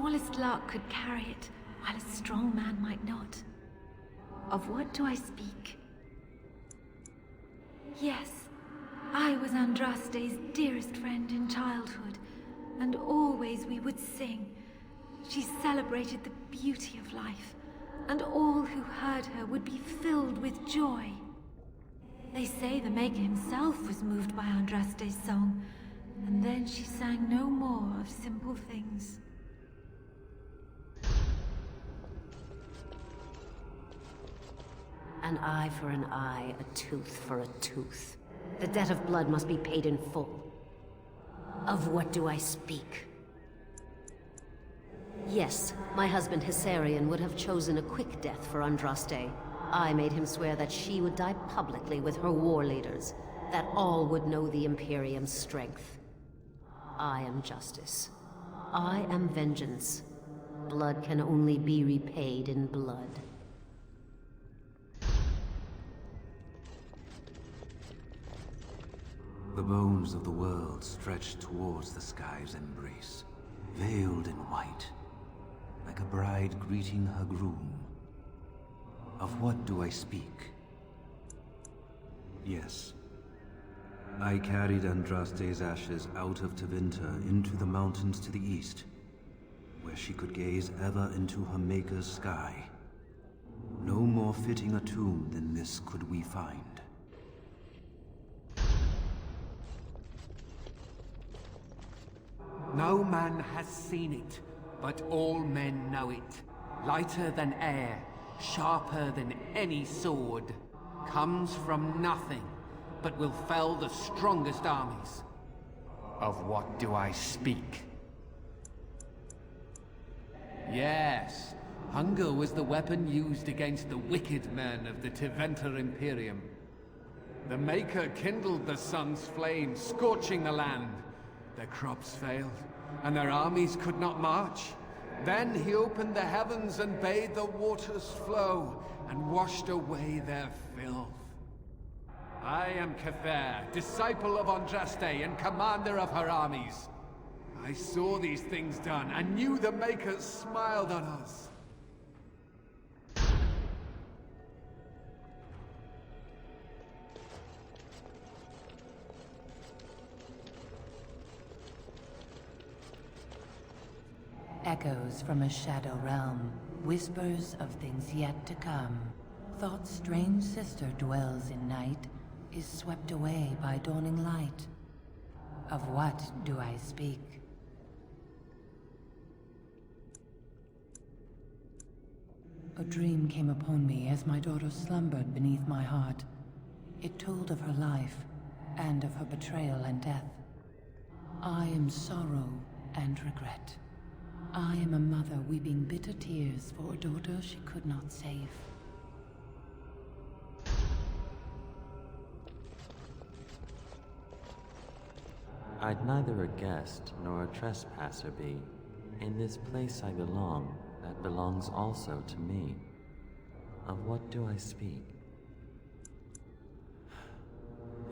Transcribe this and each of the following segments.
smallest lark could carry it, while a strong man might not. Of what do I speak? Yes, I was Andraste's dearest friend in childhood, and always we would sing. She celebrated the beauty of life, and all who heard her would be filled with joy. They say the Maker himself was moved by Andraste's song, and then she sang no more of simple things. An eye for an eye, a tooth for a tooth. The debt of blood must be paid in full. Of what do I speak? Yes, my husband Hysarion would have chosen a quick death for Andraste. I made him swear that she would die publicly with her war leaders, that all would know the Imperium's strength. I am justice. I am vengeance. Blood can only be repaid in blood. The bones of the world stretch towards the sky's embrace, veiled in white, like a bride greeting her groom. Of what do I speak? Yes. I carried Andraste's ashes out of Tevinter into the mountains to the east, where she could gaze ever into her Maker's sky. No more fitting a tomb than this could we find. No man has seen it, but all men know it. Lighter than air, sharper than any sword. Comes from nothing, but will fell the strongest armies. Of what do I speak? Yes, hunger was the weapon used against the wicked men of the Tevinter Imperium. The Maker kindled the sun's flame, scorching the land. Their crops failed, and their armies could not march. Then he opened the heavens and bade the waters flow, and washed away their filth. I am Cathair, disciple of Andraste and commander of her armies. I saw these things done, and knew the Makers smiled on us. Echoes from a shadow realm, whispers of things yet to come. Thought's strange sister dwells in night, is swept away by dawning light. Of what do I speak? A dream came upon me as my daughter slumbered beneath my heart. It told of her life, and of her betrayal and death. I am sorrow and regret. I am a mother weeping bitter tears for a daughter she could not save. I'd neither a guest nor a trespasser be. In this place I belong, that belongs also to me. Of what do I speak?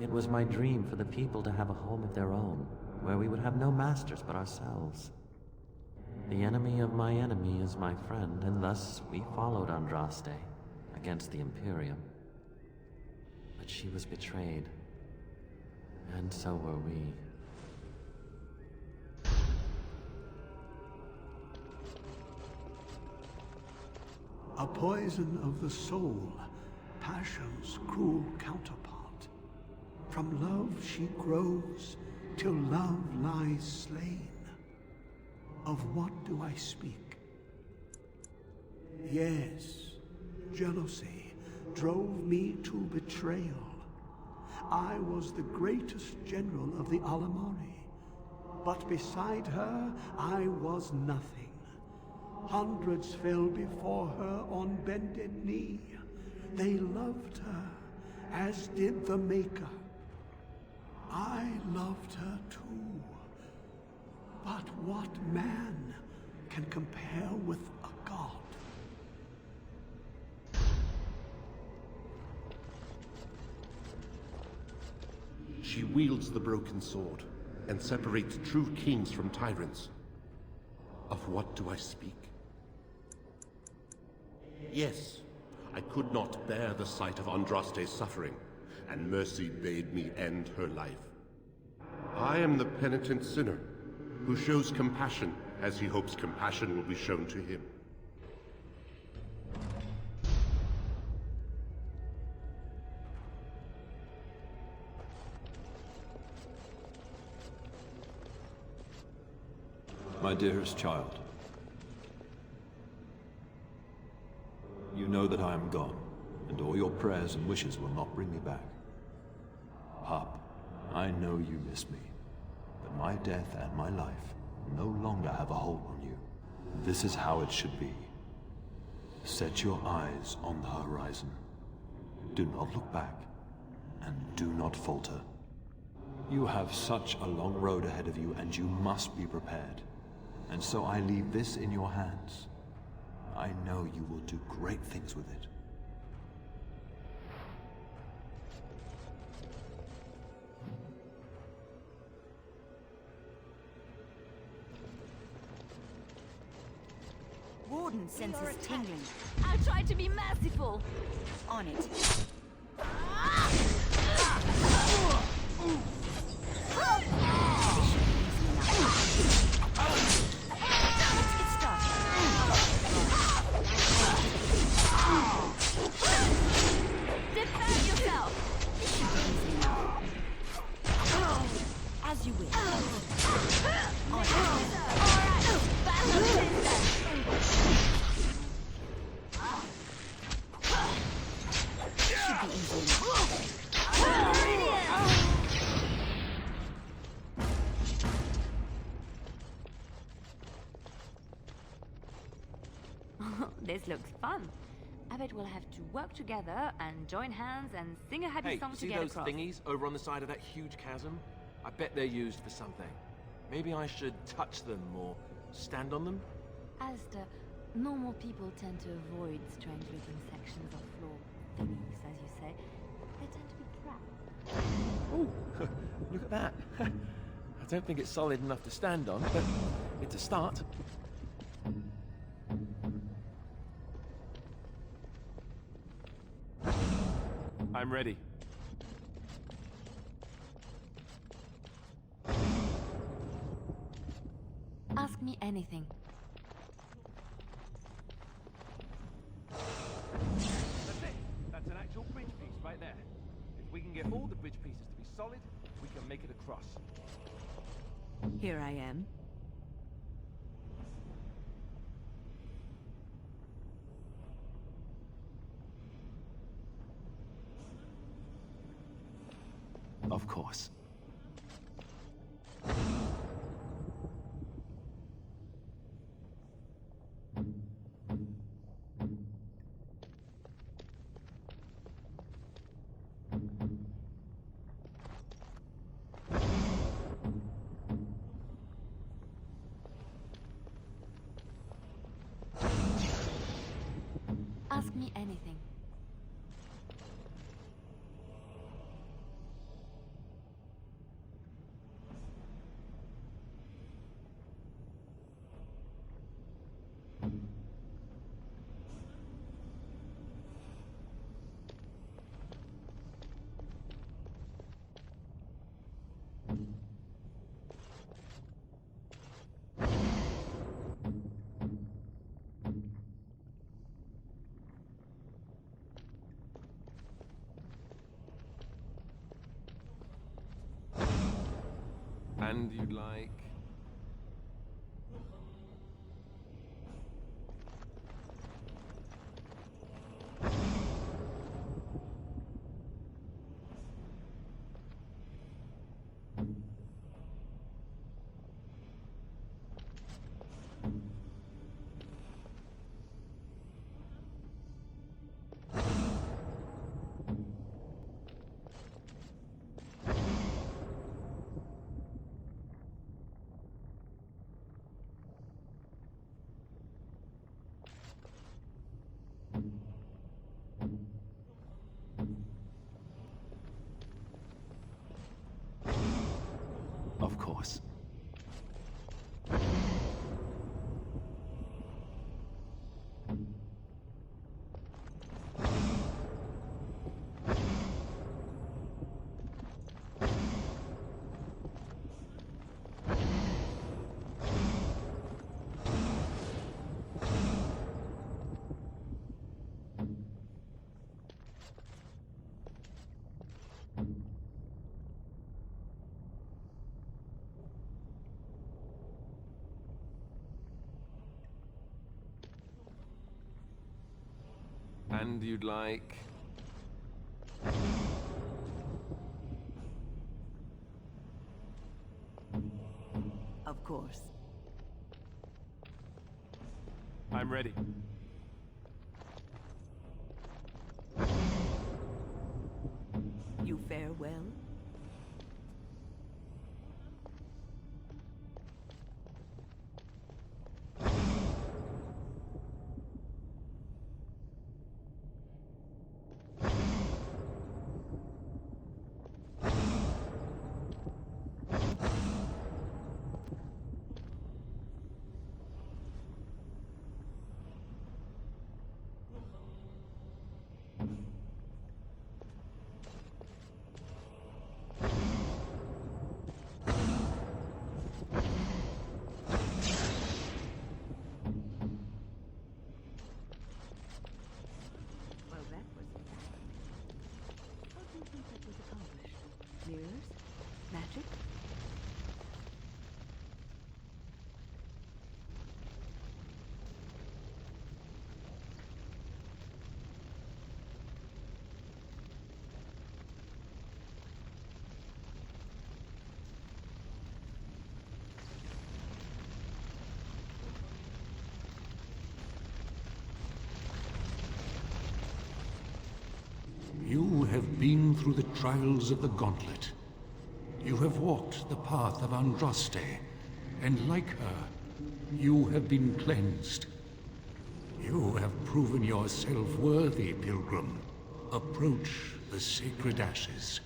It was my dream for the people to have a home of their own, where we would have no masters but ourselves. The enemy of my enemy is my friend, and thus we followed Andraste against the Imperium. But she was betrayed, and so were we. A poison of the soul, passion's cruel counterpart. From love she grows, till love lies slain. Of what do I speak? Yes, jealousy drove me to betrayal. I was the greatest general of the Alamari, but beside her I was nothing. Hundreds fell before her on bended knee. They loved her, as did the Maker. I loved her too. But what man can compare with a god? She wields the broken sword and separates true kings from tyrants. Of what do I speak? Yes, I could not bear the sight of Andraste's suffering, and mercy bade me end her life. I am the penitent sinner, who shows compassion as he hopes compassion will be shown to him. My dearest child, you know that I am gone, and all your prayers and wishes will not bring me back. Pup, I know you miss me, but my death and my life no longer have a hold on you. This is how it should be. Set your eyes on the horizon. Do not look back, and do not falter. You have such a long road ahead of you, and you must be prepared. And so I leave this in your hands. I know you will do great things with it. Warden senses tingling. I'll try to be merciful. On it. Defend yourself. As you wish. All right. Battle begins then. Should be easy enough. This looks fun. I bet we'll have to work together and join hands and sing a happy song to see get those across. thingies over on the side of that huge chasm? I bet they're used for something. Maybe I should touch them or stand on them? Alistair, normal people tend to avoid strange-looking sections of floor thingies, as you say. They tend to be trapped. Ooh, look at that. I don't think it's solid enough to stand on, but it's a start. I'm ready. Ask me anything. That's it. That's an actual bridge piece right there. If we can get all the bridge pieces to be solid, we can make it across. Here I am. Of course. Ask me anything. And you'd like... hand you'd like? Of course. I'm ready. You fare well? Well, that was fascinating. How do you think that was accomplished? Mirrors? Magic? You have been through the trials of the Gauntlet. You have walked the path of Andraste, and like her, you have been cleansed. You have proven yourself worthy, Pilgrim. Approach the sacred ashes.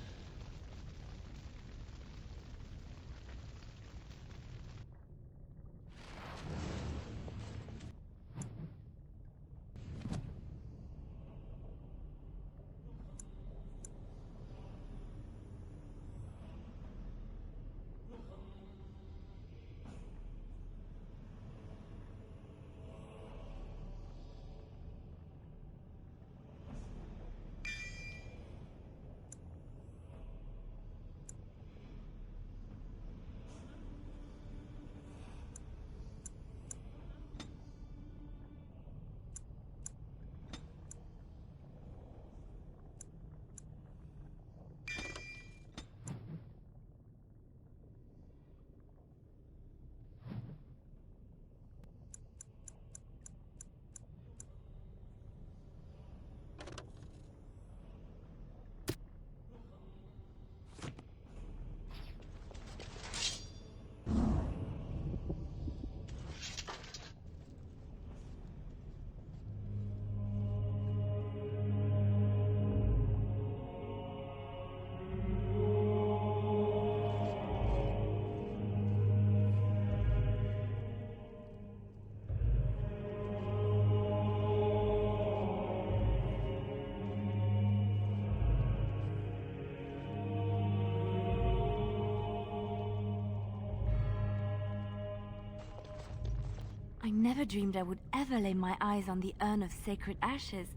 I never dreamed I would ever lay my eyes on the urn of sacred ashes.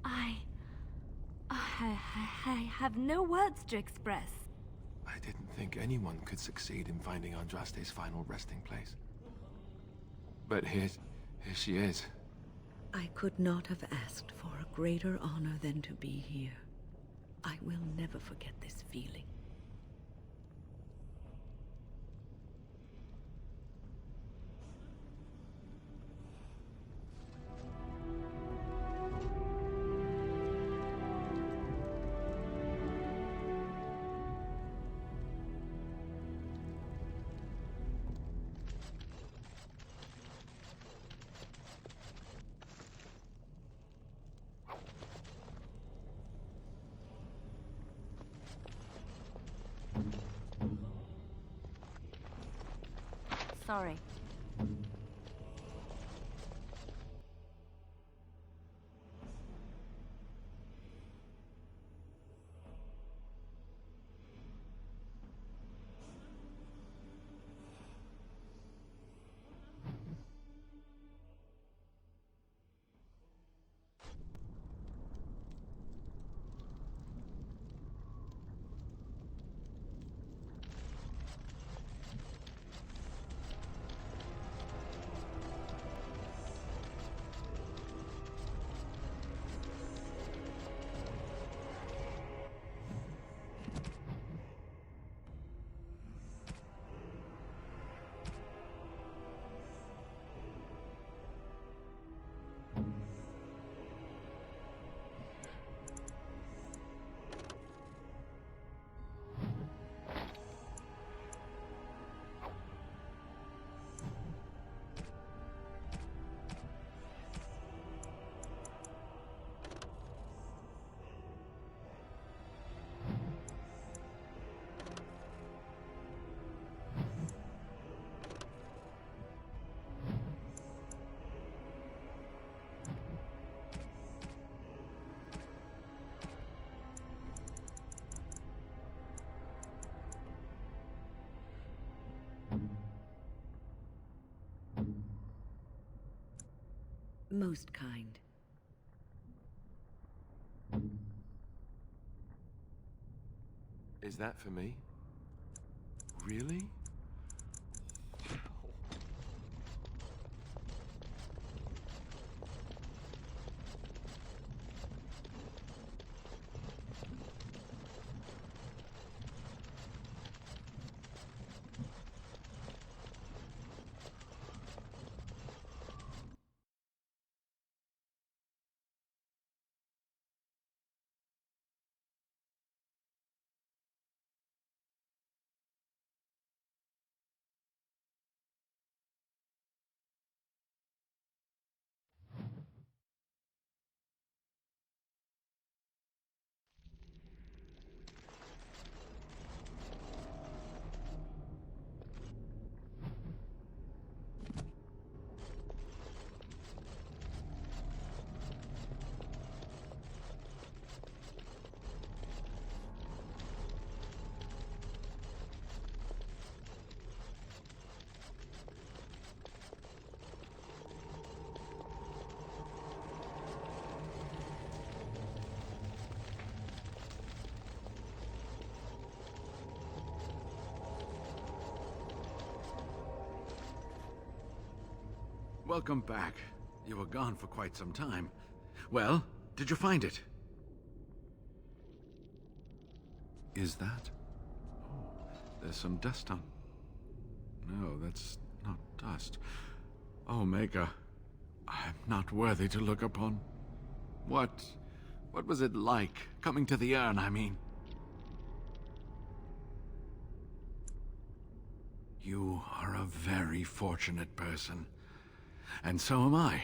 I have no words to express. I didn't think anyone could succeed in finding Andraste's final resting place. But here she is. I could not have asked for a greater honor than to be here. I will never forget this feeling. Sorry. Most kind. Is that for me? Really? Welcome back. You were gone for quite some time. Well, did you find it? Is that? Oh, there's some dust on... No, that's not dust. Oh, Maker, I'm not worthy to look upon. What was it like, coming to the urn, I mean? You are a very fortunate person. And so am I.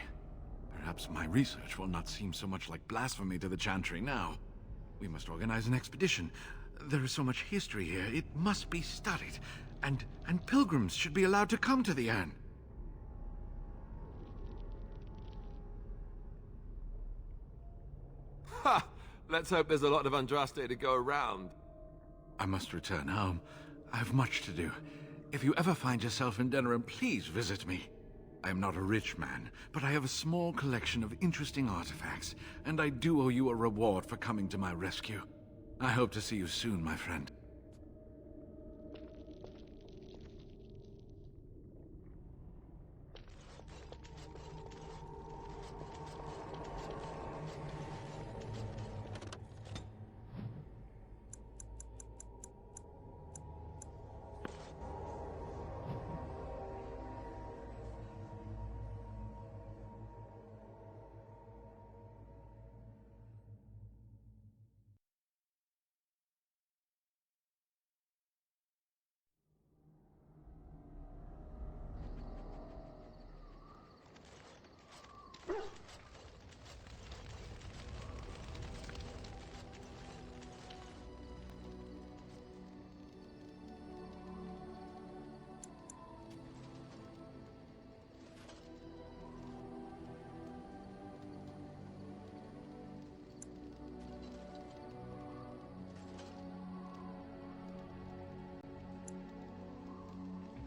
Perhaps my research will not seem so much like blasphemy to the Chantry now. We must organize an expedition. There is so much history here, it must be studied. And pilgrims should be allowed to come to the urn. Ha! Let's hope there's a lot of Andraste to go around. I must return home. I have much to do. If you ever find yourself in Denerim, please visit me. I am not a rich man, but I have a small collection of interesting artifacts, and I do owe you a reward for coming to my rescue. I hope to see you soon, my friend.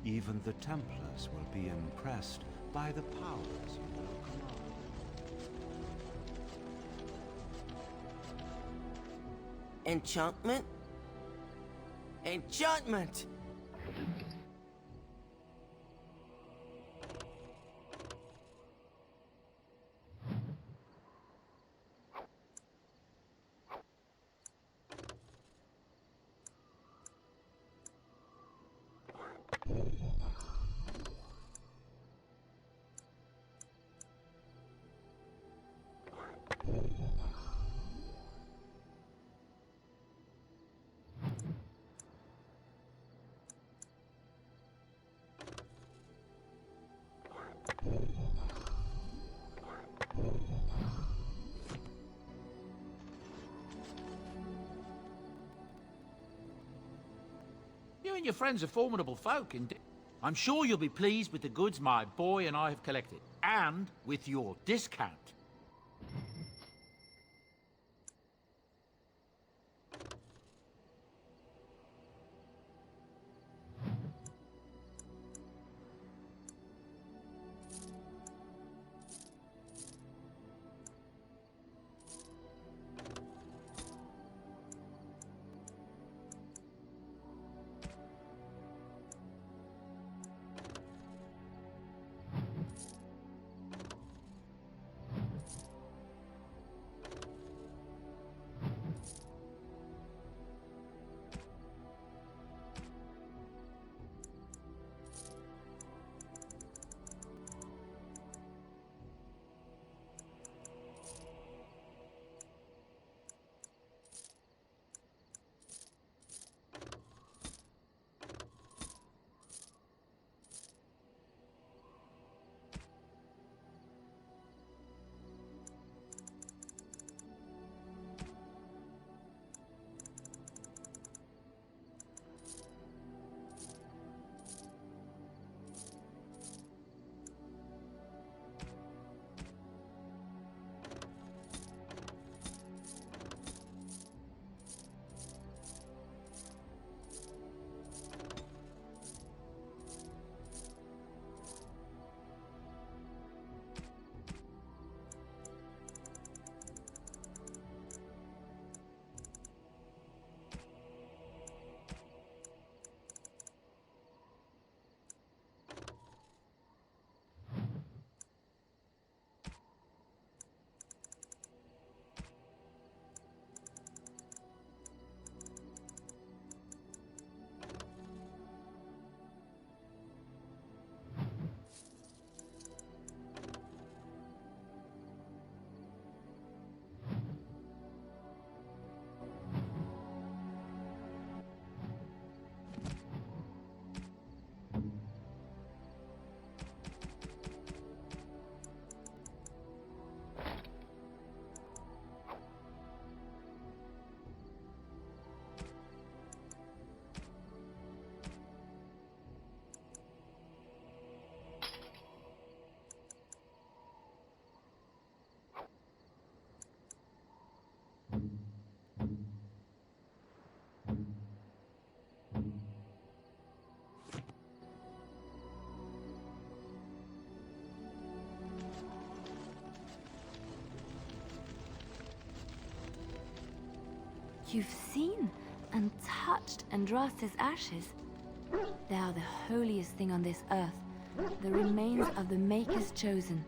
Even the Templars will be impressed by the powers you will command. Enchantment? Enchantment! You and your friends are formidable folk, indeed. I'm sure you'll be pleased with the goods my boy and I have collected, and with your discount. You've seen and touched Andraste's ashes. They are the holiest thing on this earth, the remains of the Maker's chosen.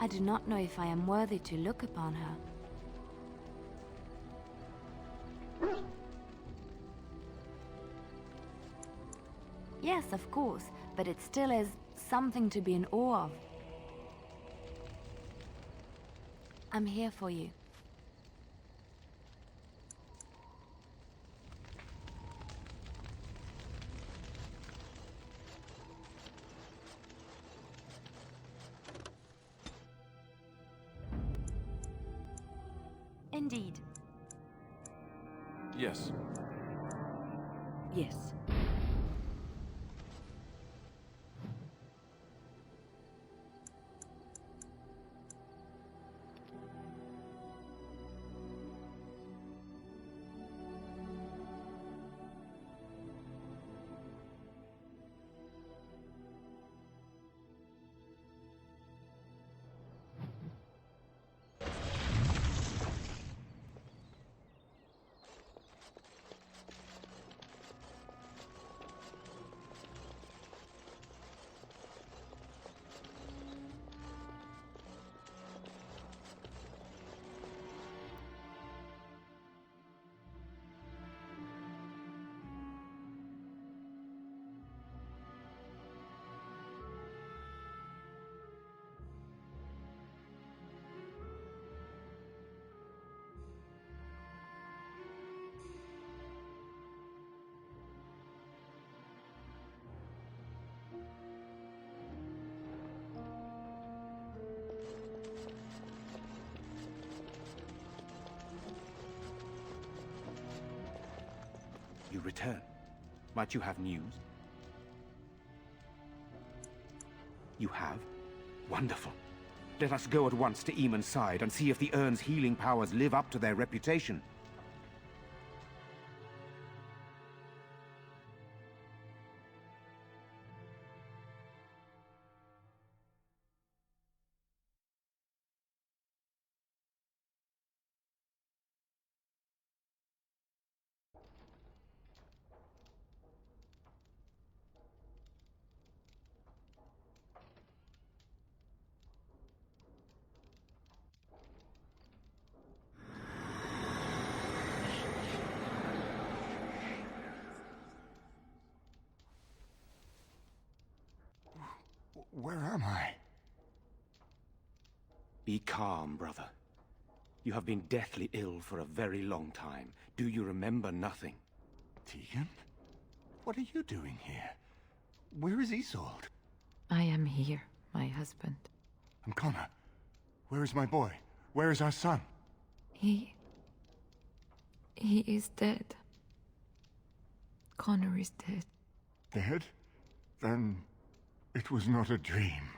I do not know if I am worthy to look upon her. Yes, of course, but it still is something to be in awe of. I'm here for you. Indeed. Yes. Yes. You return. Might you have news? You have? Wonderful. Let us go at once to Eamon's side and see if the urn's healing powers live up to their reputation. Where am I? Be calm, brother. You have been deathly ill for a very long time. Do you remember nothing? Tegan? What are you doing here? Where is Isolde? I am here, my husband. And Connor? Where is my boy? Where is our son? He is dead. Connor is dead. Dead? Then it was not a dream.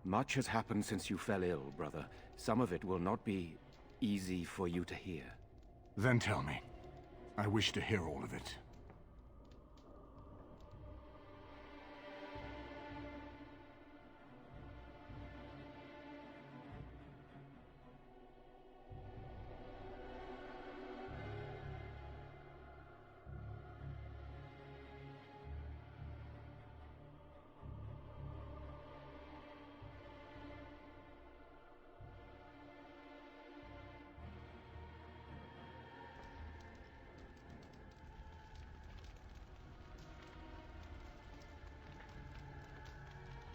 Much has happened since you fell ill, brother. Some of it will not be easy for you to hear. Then tell me. I wish to hear all of it.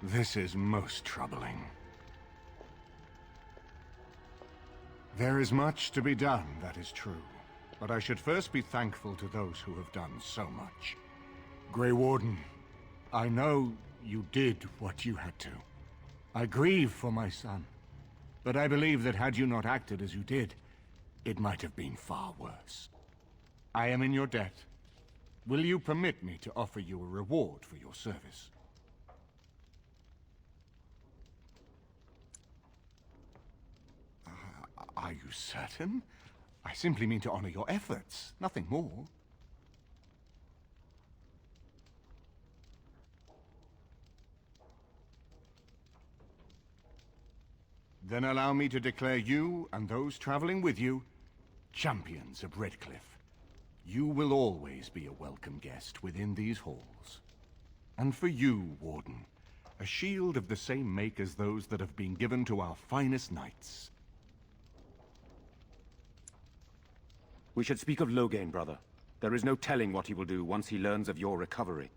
This is most troubling. There is much to be done, that is true. But I should first be thankful to those who have done so much. Grey Warden, I know you did what you had to. I grieve for my son. But I believe that had you not acted as you did, it might have been far worse. I am in your debt. Will you permit me to offer you a reward for your service? certain? I simply mean to honor your efforts, nothing more. Then allow me to declare you and those traveling with you champions of Redcliffe. You will always be a welcome guest within these halls. And for you, Warden, a shield of the same make as those that have been given to our finest knights. We should speak of Loghain, brother. There is no telling what he will do once he learns of your recovery.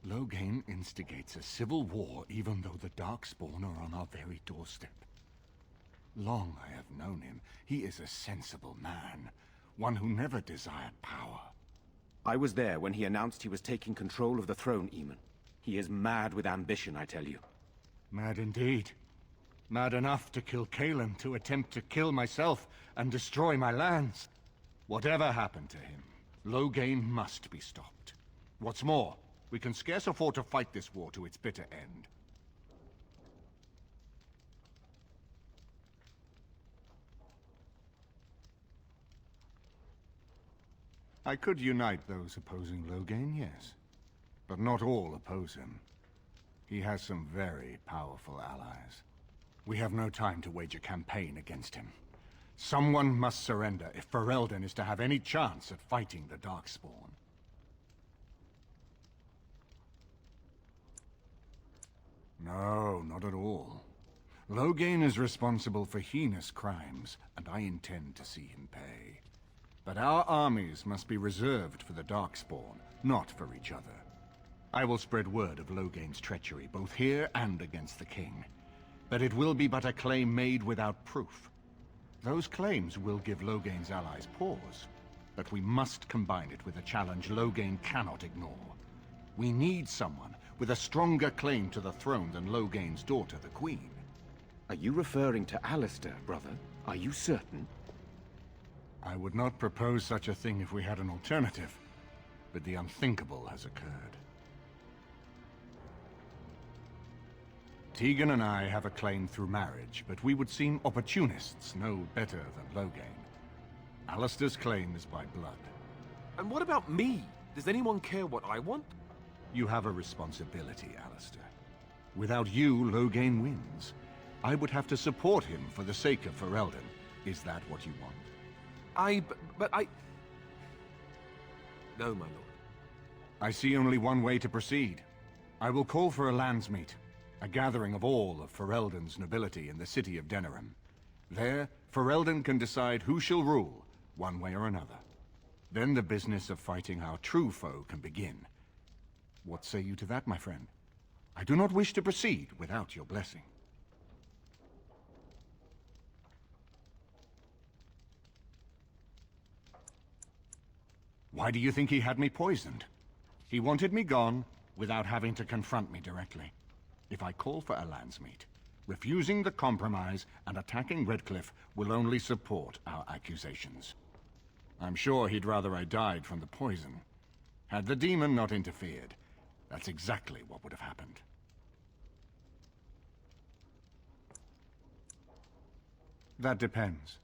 Loghain instigates a civil war even though the Darkspawn are on our very doorstep. Long I have known him. He is a sensible man, one who never desired power. I was there when he announced he was taking control of the throne, Eamon. He is mad with ambition, I tell you. Mad indeed. Mad enough to kill Cailan, to attempt to kill myself and destroy my lands. Whatever happened to him, Loghain must be stopped. What's more, we can scarce afford to fight this war to its bitter end. I could unite those opposing Loghain, yes. But not all oppose him. He has some very powerful allies. We have no time to wage a campaign against him. Someone must surrender if Ferelden is to have any chance at fighting the Darkspawn. No, not at all. Loghain is responsible for heinous crimes, and I intend to see him pay. But our armies must be reserved for the Darkspawn, not for each other. I will spread word of Loghain's treachery, both here and against the king. But it will be but a claim made without proof. Those claims will give Loghain's allies pause, but we must combine it with a challenge Loghain cannot ignore. We need someone with a stronger claim to the throne than Loghain's daughter, the Queen. Are you referring to Alistair, brother? Are you certain? I would not propose such a thing if we had an alternative, but the unthinkable has occurred. Tegan and I have a claim through marriage, but we would seem opportunists no better than Loghain. Alistair's claim is by blood. And what about me? Does anyone care what I want? You have a responsibility, Alistair. Without you, Loghain wins. I would have to support him for the sake of Ferelden. Is that what you want? But I... No, my lord. I see only one way to proceed. I will call for a landsmeet, a gathering of all of Ferelden's nobility in the city of Denerim. There, Ferelden can decide who shall rule, one way or another. Then the business of fighting our true foe can begin. What say you to that, my friend? I do not wish to proceed without your blessing. Why do you think he had me poisoned? He wanted me gone without having to confront me directly. If I call for a landsmeet, refusing the compromise and attacking Redcliffe will only support our accusations. I'm sure he'd rather I died from the poison. Had the demon not interfered, that's exactly what would have happened. That depends.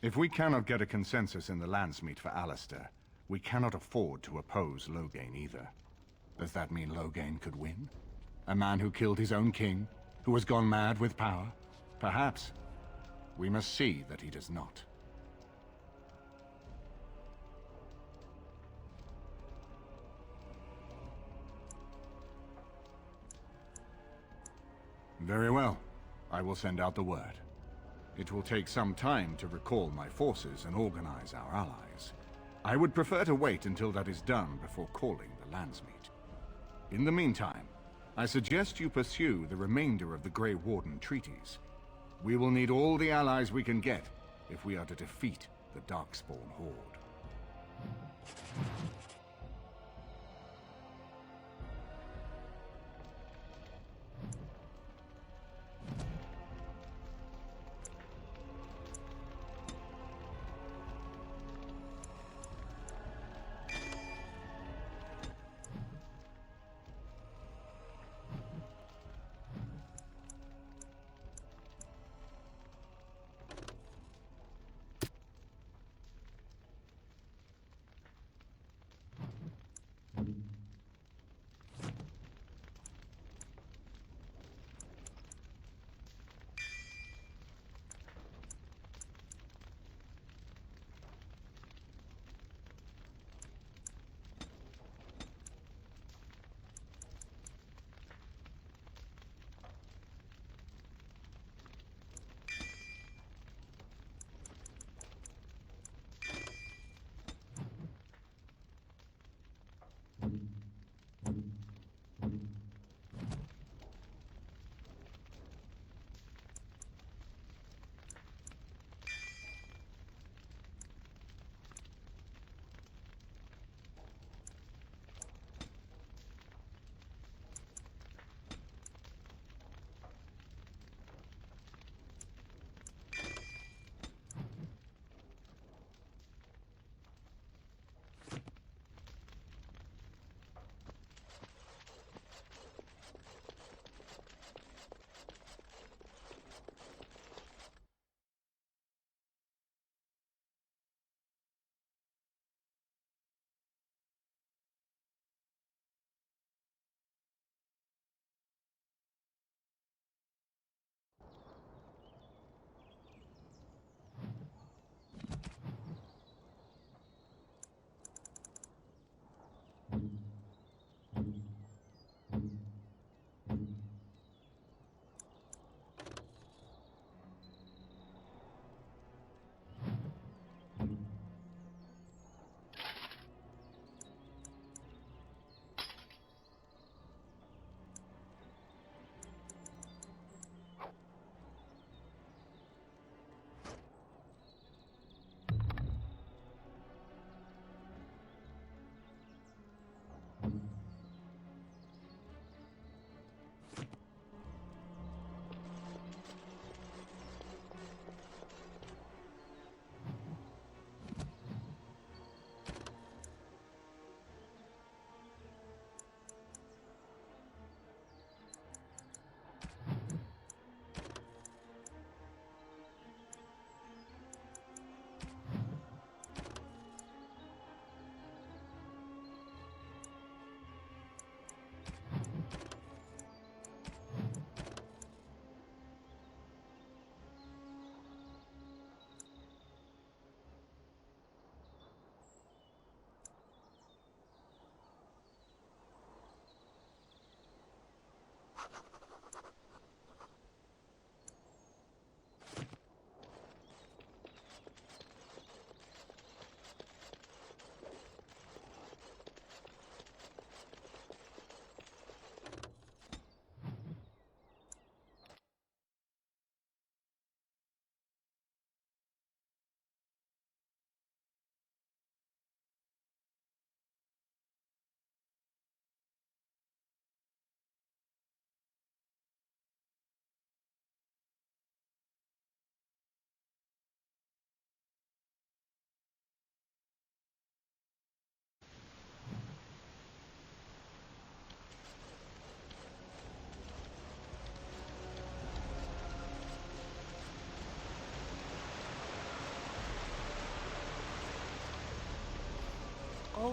If we cannot get a consensus in the landsmeet for Alistair, we cannot afford to oppose Loghain either. Does that mean Loghain could win? A man who killed his own king, who has gone mad with power? Perhaps. We must see that he does not. Very well. I will send out the word. It will take some time to recall my forces and organize our allies. I would prefer to wait until that is done before calling the landsmeet. In the meantime, I suggest you pursue the remainder of the Grey Warden treaties. We will need all the allies we can get if we are to defeat the Darkspawn Horde.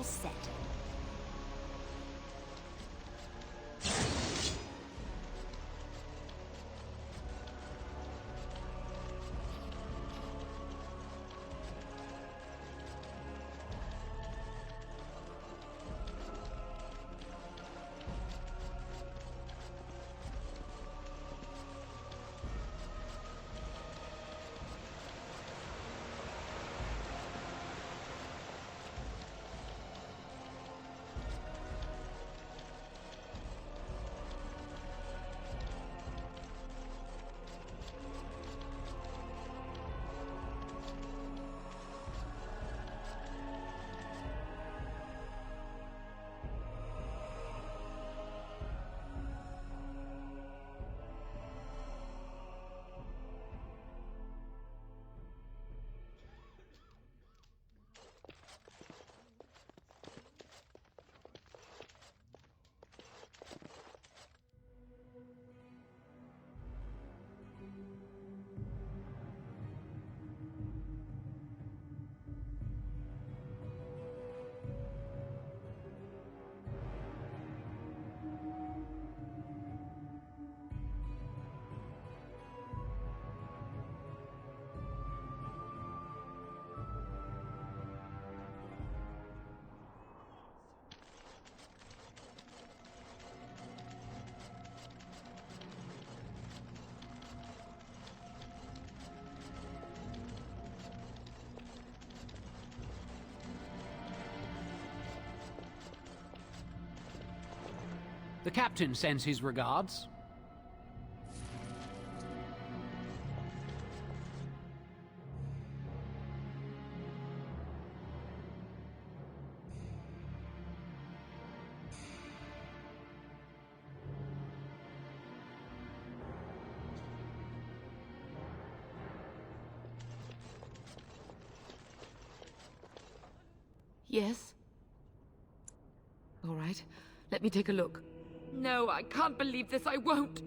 set. The captain sends his regards. Yes? All right, let me take a look. No, I can't believe this. I won't.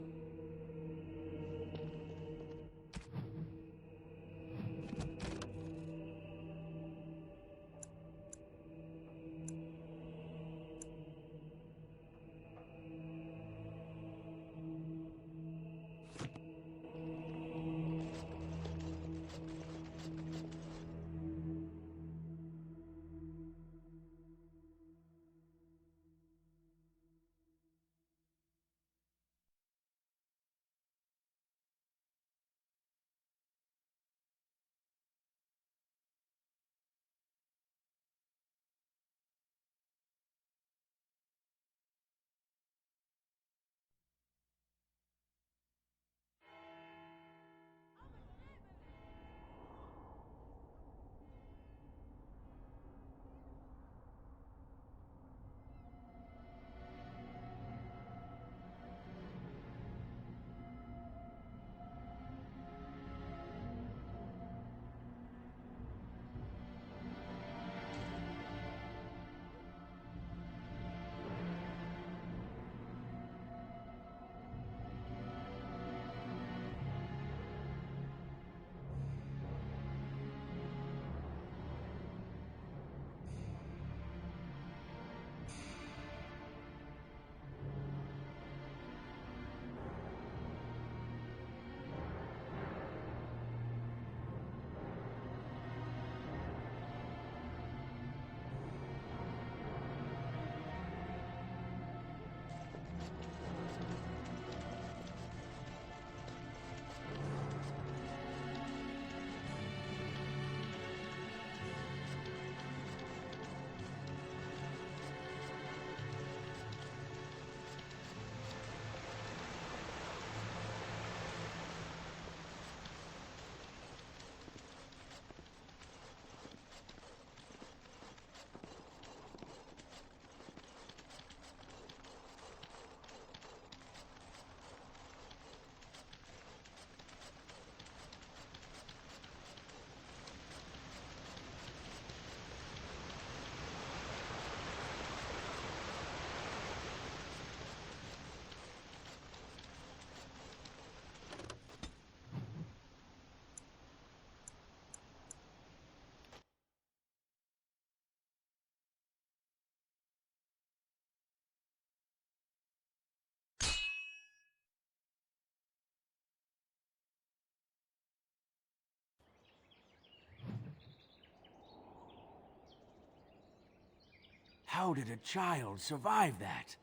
How did a child survive that?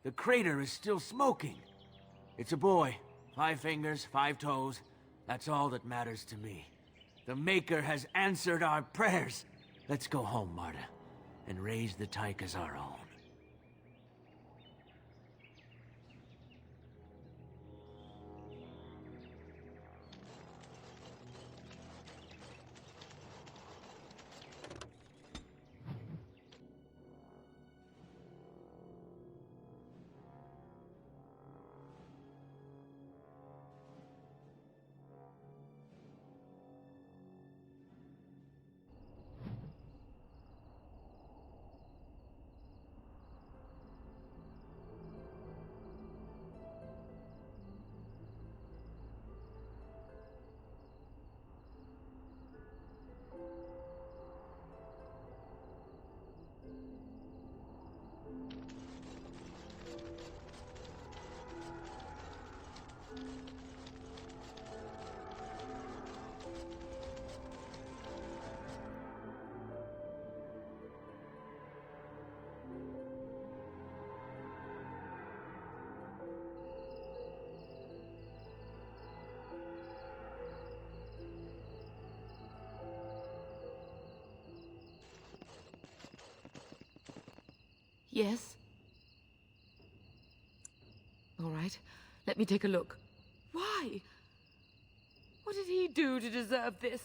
The crater is still smoking. It's a boy. 5 fingers, 5 toes. That's all that matters to me. The Maker has answered our prayers. Let's go home, Marta, and raise the Tyke as our own. Yes? All right, let me take a look. Why? What did he do to deserve this?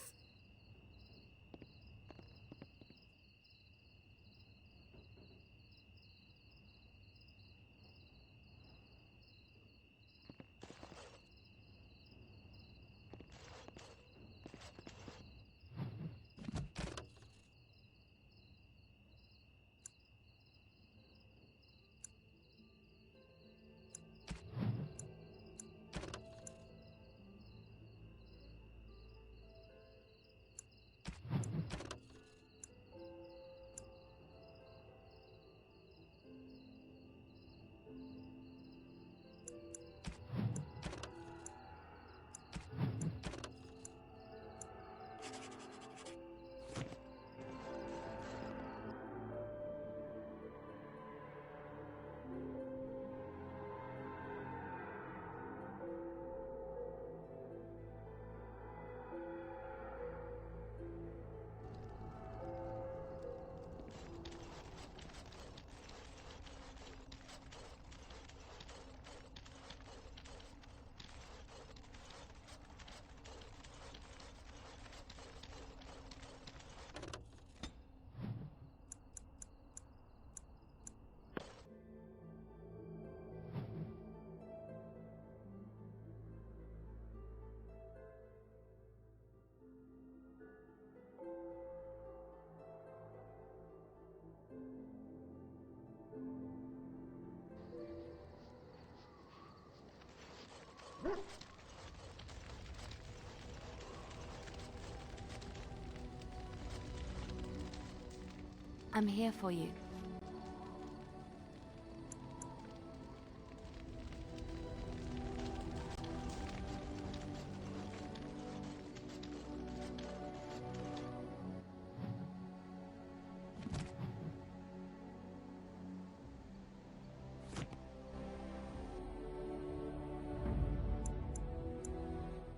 I'm here for you.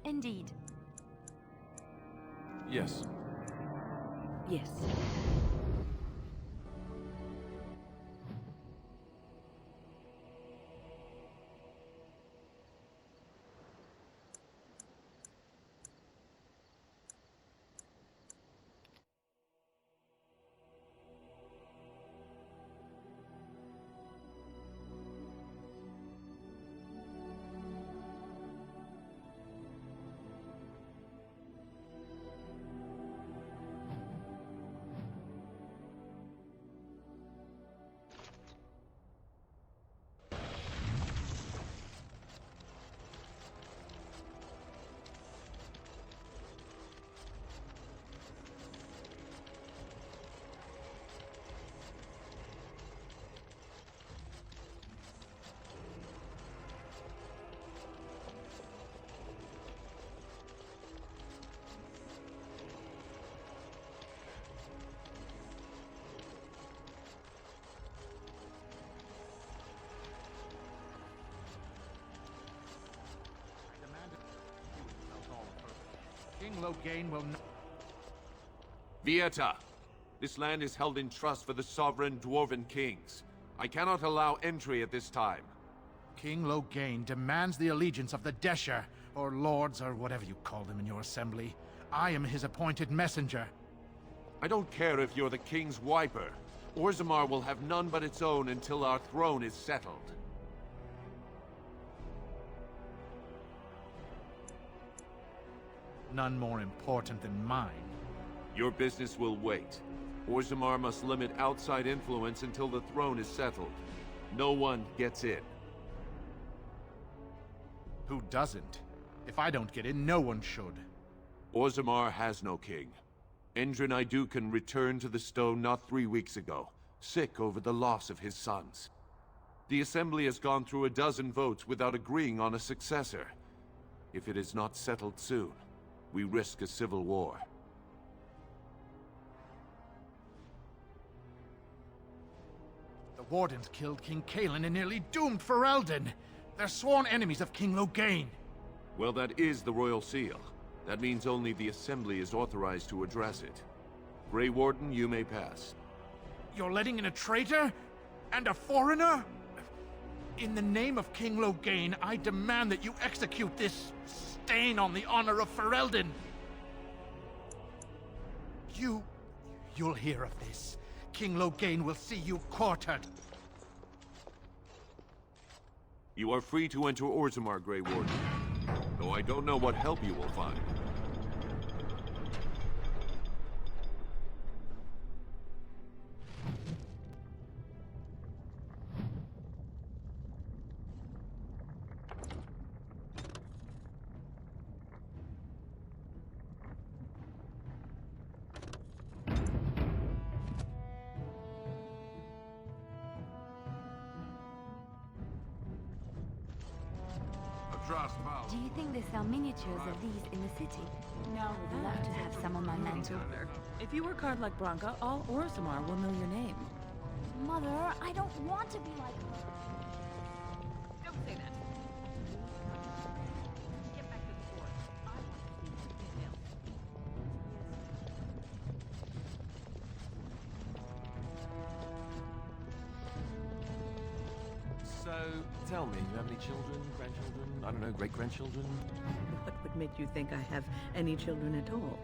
Indeed. Yes. Yes. King Loghain will not... Vieta! This land is held in trust for the sovereign Dwarven kings. I cannot allow entry at this time. King Loghain demands the allegiance of the Desher, or lords, or whatever you call them in your assembly. I am his appointed messenger. I don't care if you're the king's wiper. Orzammar will have none but its own until our throne is settled. None more important than mine. Your business will wait. Orzammar must limit outside influence until the throne is settled. No one gets in. Who doesn't? If I don't get in, no one should. Orzammar has no king. Endrin Idukan returned to the stone not 3 weeks ago, sick over the loss of his sons. The Assembly has gone through a dozen votes without agreeing on a successor. If it is not settled soon, we risk a civil war. The Wardens killed King Cailan and nearly doomed Ferelden. They're sworn enemies of King Loghain. Well, that is the Royal Seal. That means only the Assembly is authorized to address it. Grey Warden, you may pass. You're letting in a traitor? And a foreigner? In the name of King Loghain, I demand that you execute this stain on the honor of Ferelden. You'll hear of this. King Loghain will see you quartered. You are free to enter Orzammar, Grey Warden. Though I don't know what help you will find. Do you think they sell miniatures of these in the city? No, I would love to have some on my mantle. If you work hard like Branka, all Orzammar will know your name. Mother, I don't want to be like her. Don't say that. Get back to the fort. I want to see the details. So, tell me, you have any children, grandchildren, I don't know, great-grandchildren? What would make you think I have any children at all?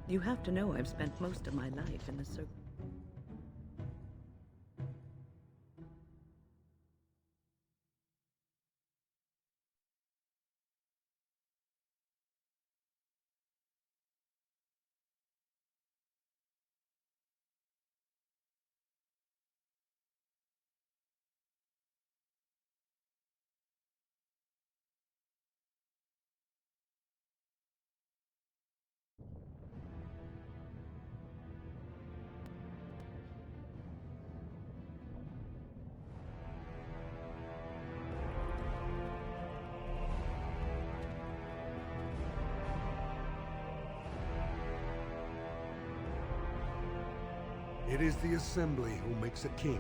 You have to know I've spent most of my life in the circle. It is the Assembly who makes a king,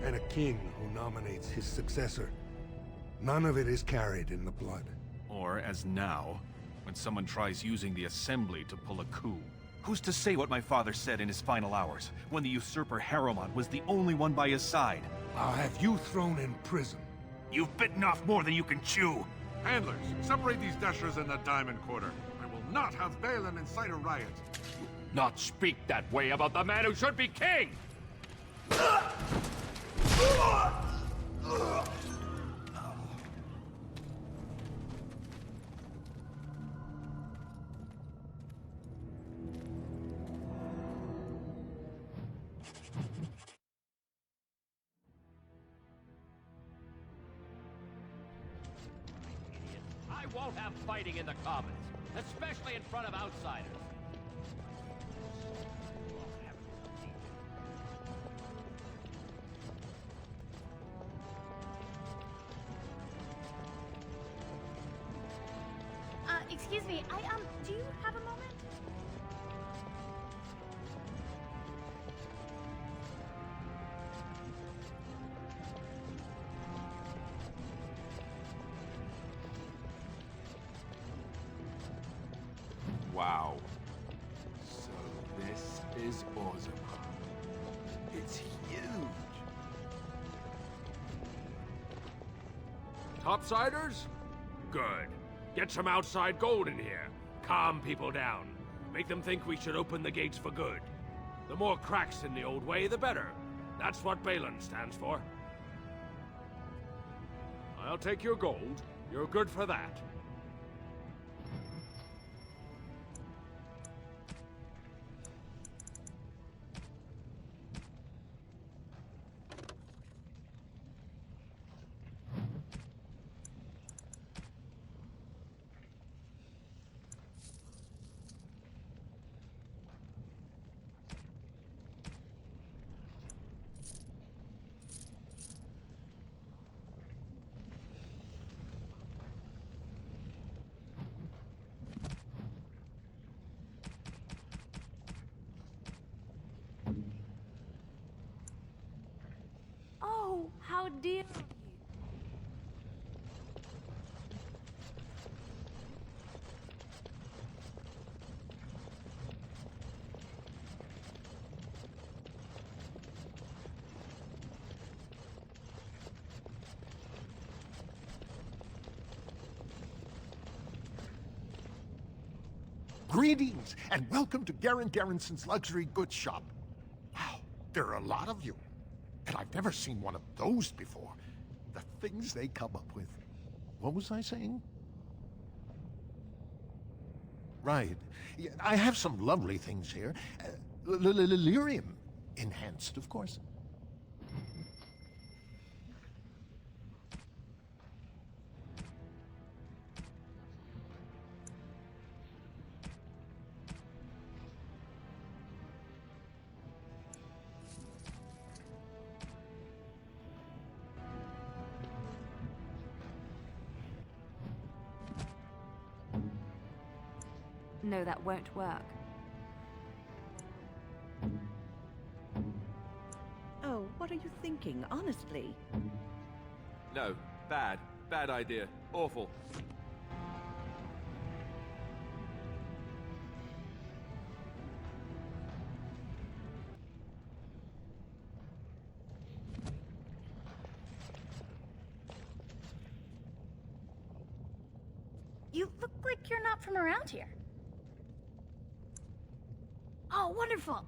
and a king who nominates his successor. None of it is carried in the blood. Or, as now, when someone tries using the Assembly to pull a coup. Who's to say what my father said in his final hours, when the usurper Harrowmont was the only one by his side? I'll have you thrown in prison. You've bitten off more than you can chew! Handlers, separate these Deshers in the Diamond Quarter. I will not have Balin incite a riot. Not speak that way about the man who should be king! I won't have fighting in the Commons, especially in front of outsiders. Excuse me, do you have a moment? Wow. So this is Orzammar. It's huge. Topsiders? Good. Get some outside gold in here. Calm people down. Make them think we should open the gates for good. The more cracks in the old way, the better. That's what Balin stands for. I'll take your gold. You're good for that. Oh, how dear of you. Greetings, and welcome to Garen Garrison's luxury goods shop. Wow, there are a lot of you. And I've never seen one of those before. The things they come up with. What was I saying? Right. Yeah, I have some lovely things here. Lyrium enhanced, of course. No, that won't work. Oh, what are you thinking, honestly? No, bad. Bad idea. Awful. You look like you're not from around here. Oh, wonderful!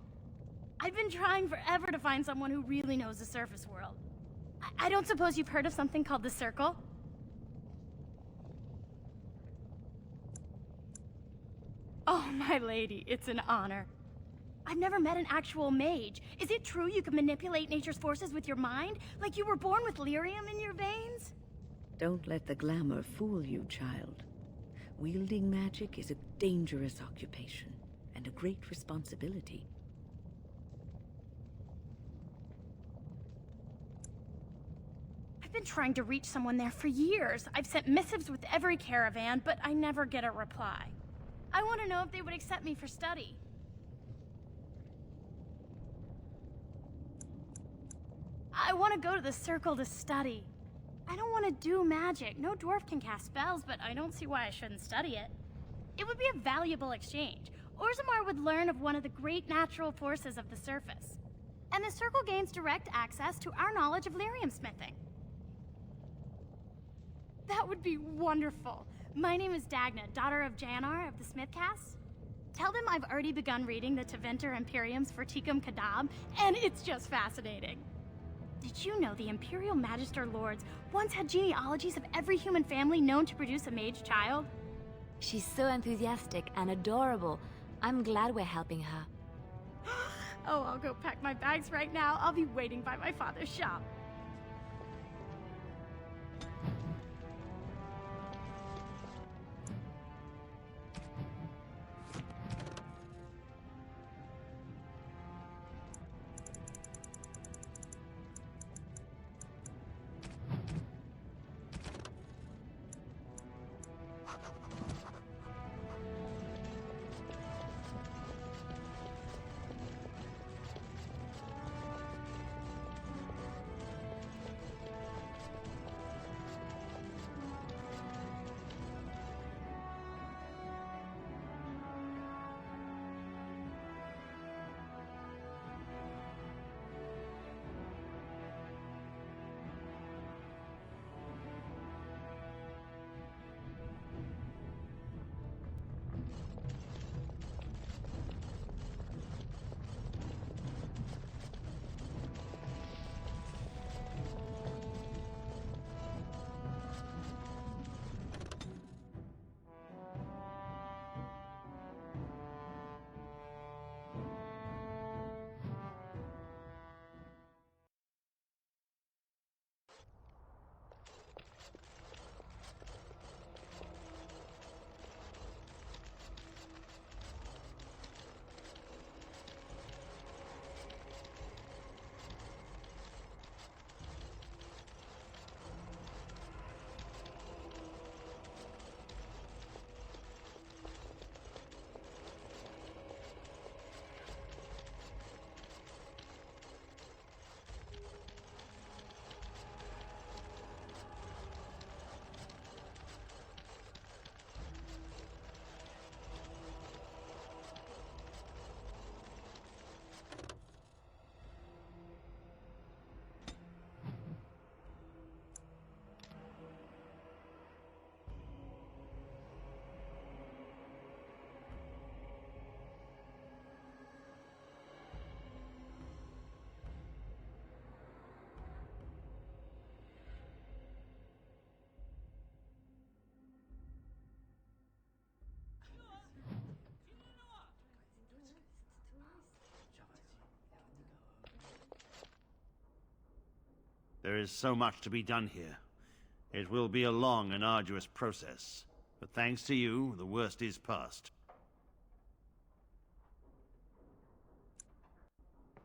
I've been trying forever to find someone who really knows the surface world. I don't suppose you've heard of something called the Circle? Oh, my lady, it's an honor. I've never met an actual mage. Is it true you can manipulate nature's forces with your mind? Like you were born with lyrium in your veins? Don't let the glamour fool you, child. Wielding magic is a dangerous occupation, and a great responsibility. I've been trying to reach someone there for years. I've sent missives with every caravan, but I never get a reply. I want to know if they would accept me for study. I want to go to the Circle to study. I don't want to do magic. No dwarf can cast spells, but I don't see why I shouldn't study it. It would be a valuable exchange. Orzammar would learn of one of the great natural forces of the surface. And the Circle gains direct access to our knowledge of lyrium smithing. That would be wonderful. My name is Dagna, daughter of Janar of the Smithcast. Tell them I've already begun reading the Tevinter Imperium's Verticum Kadab, and it's just fascinating. Did you know the Imperial Magister Lords once had genealogies of every human family known to produce a mage child? She's so enthusiastic and adorable. I'm glad we're helping her. Oh, I'll go pack my bags right now. I'll be waiting by my father's shop. There is so much to be done here. It will be a long and arduous process. But thanks to you, the worst is past.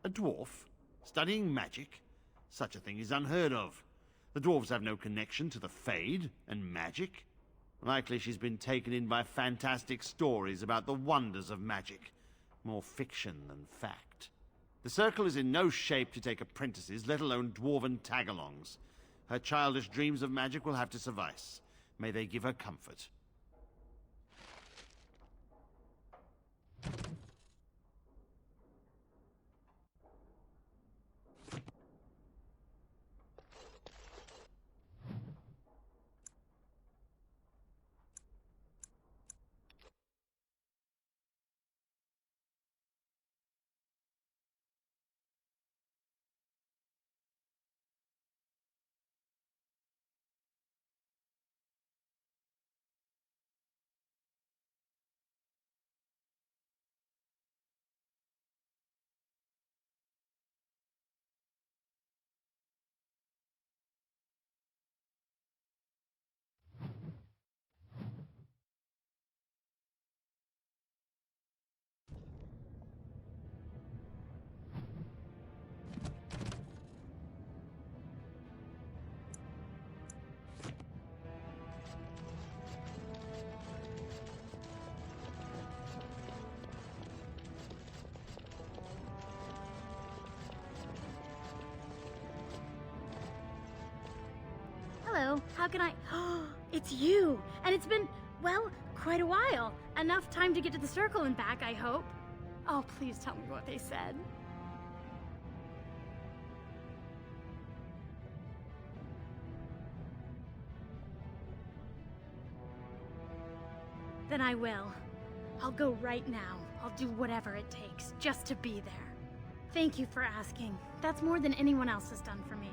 A dwarf? Studying magic? Such a thing is unheard of. The dwarves have no connection to the Fade and magic. Likely she's been taken in by fantastic stories about the wonders of magic. More fiction than fact. The Circle is in no shape to take apprentices, let alone dwarven tagalongs. Her childish dreams of magic will have to suffice. May they give her comfort. Hello, how can I... Oh, it's you! And it's been, well, quite a while. Enough time to get to the Circle and back, I hope. Oh, please tell me what they said. Then I will. I'll go right now. I'll do whatever it takes, just to be there. Thank you for asking. That's more than anyone else has done for me.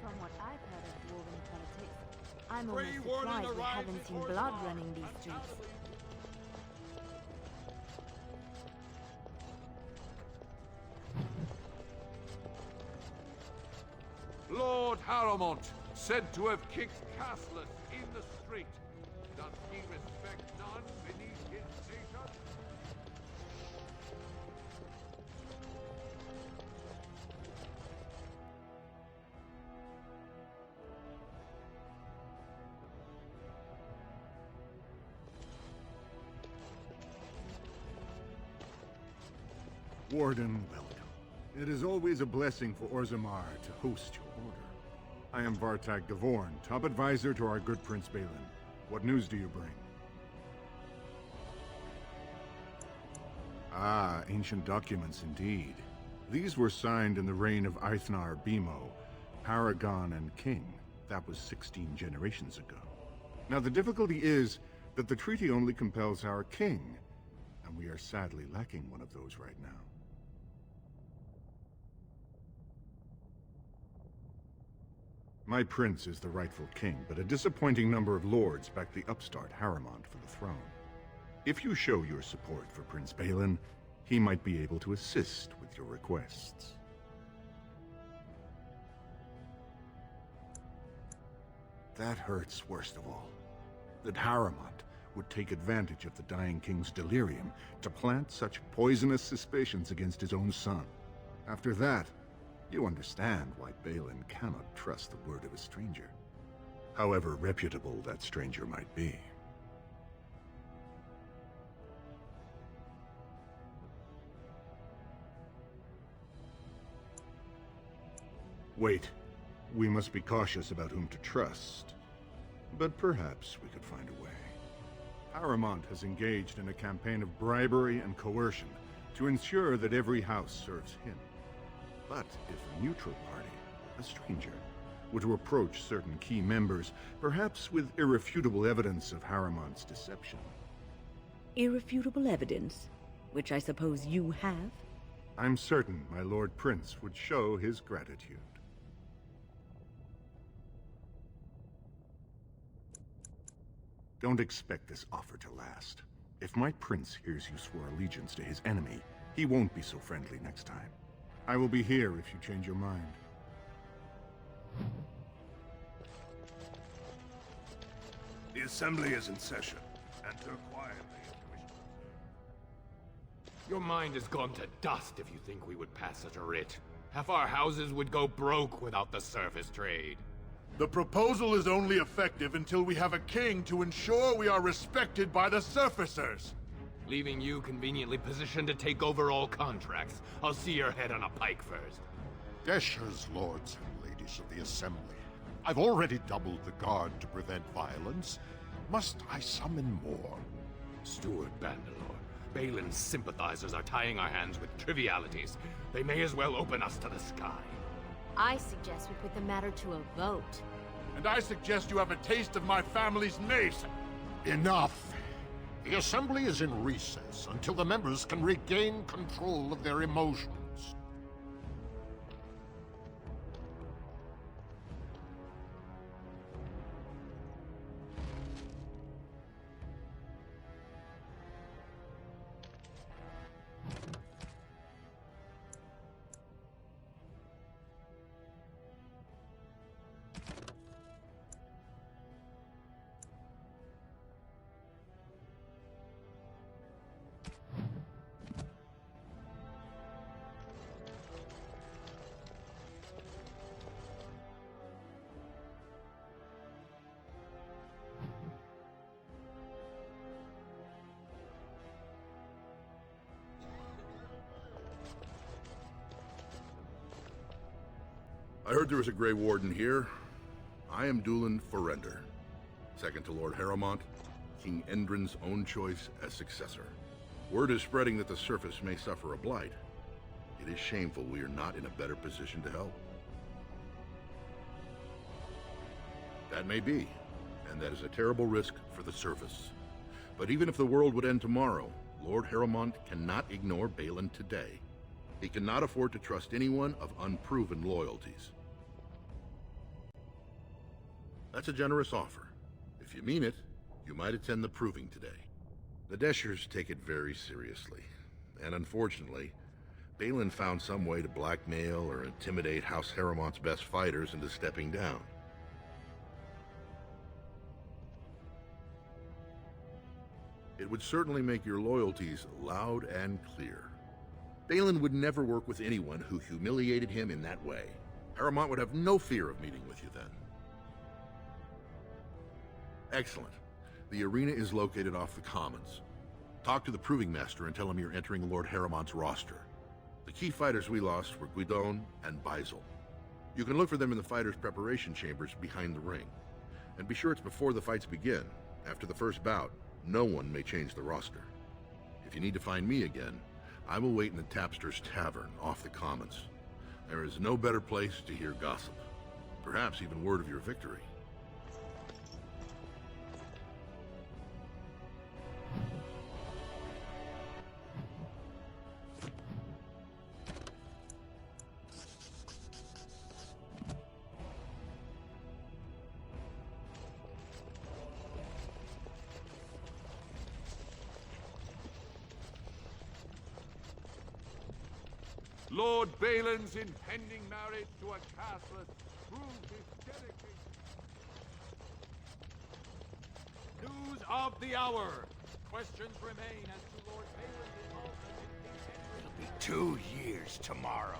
From what I've heard of dwarven politics, I'm almost surprised we haven't seen blood running these streets. Lord Harrowmont, said to have kicked castless in the street. Does he respect none beneath his station? Warden, welcome. It is always a blessing for Orzammar to host your order. I am Vartag Gavorn, top advisor to our good Prince Balin. What news do you bring? Ah, ancient documents indeed. These were signed in the reign of Eithnar Bimo, Paragon and King. That was 16 generations ago. Now the difficulty is that the treaty only compels our king, and we are sadly lacking one of those right now. My prince is the rightful king, but a disappointing number of lords back the upstart Harrowmont for the throne. If you show your support for Prince Balin, he might be able to assist with your requests. That hurts worst of all. That Harrowmont would take advantage of the dying king's delirium to plant such poisonous suspicions against his own son. After that, you understand why Balin cannot trust the word of a stranger, however reputable that stranger might be. Wait. We must be cautious about whom to trust. But perhaps we could find a way. Harrowmont has engaged in a campaign of bribery and coercion to ensure that every house serves him. But if a neutral party, a stranger, were to approach certain key members, perhaps with irrefutable evidence of Harrowmont's deception. Irrefutable evidence? Which I suppose you have? I'm certain my Lord Prince would show his gratitude. Don't expect this offer to last. If my prince hears you swore allegiance to his enemy, he won't be so friendly next time. I will be here if you change your mind. The assembly is in session. Enter quietly if you wish to. Your mind has gone to dust if you think we would pass such a writ. Half our houses would go broke without the surface trade. The proposal is only effective until we have a king to ensure we are respected by the surfacers. Leaving you conveniently positioned to take over all contracts. I'll see your head on a pike first. Desher's lords and ladies of the assembly. I've already doubled the guard to prevent violence. Must I summon more? Steward Bandalore, Balin's sympathizers are tying our hands with trivialities. They may as well open us to the sky. I suggest we put the matter to a vote. And I suggest you have a taste of my family's mace. Enough! The assembly is in recess until the members can regain control of their emotions. I heard there was a Grey Warden here. I am Dulin Forrender, second to Lord Harrowmont, King Endrin's own choice as successor. Word is spreading that the surface may suffer a blight. It is shameful we are not in a better position to help. That may be, and that is a terrible risk for the surface. But even if the world would end tomorrow, Lord Harrowmont cannot ignore Balin today. He cannot afford to trust anyone of unproven loyalties. That's a generous offer. If you mean it, you might attend the proving today. The Deshers take it very seriously, and unfortunately, Balin found some way to blackmail or intimidate House Harrowmont's best fighters into stepping down. It would certainly make your loyalties loud and clear. Balin would never work with anyone who humiliated him in that way. Harrowmont would have no fear of meeting with you then. Excellent. The arena is located off the Commons. Talk to the Proving Master and tell him you're entering Lord Harrowmont's roster. The key fighters we lost were Guidon and Baisel. You can look for them in the fighters' preparation chambers behind the ring. And be sure it's before the fights begin. After the first bout, no one may change the roster. If you need to find me again, I will wait in the Tapster's Tavern off the Commons. There is no better place to hear gossip. Perhaps even word of your victory. Lord Balin's impending marriage to a castless proves his dedication. of the hour. Questions remain as to Lord Balin's involvement in King Henry. It'll be 2 years tomorrow.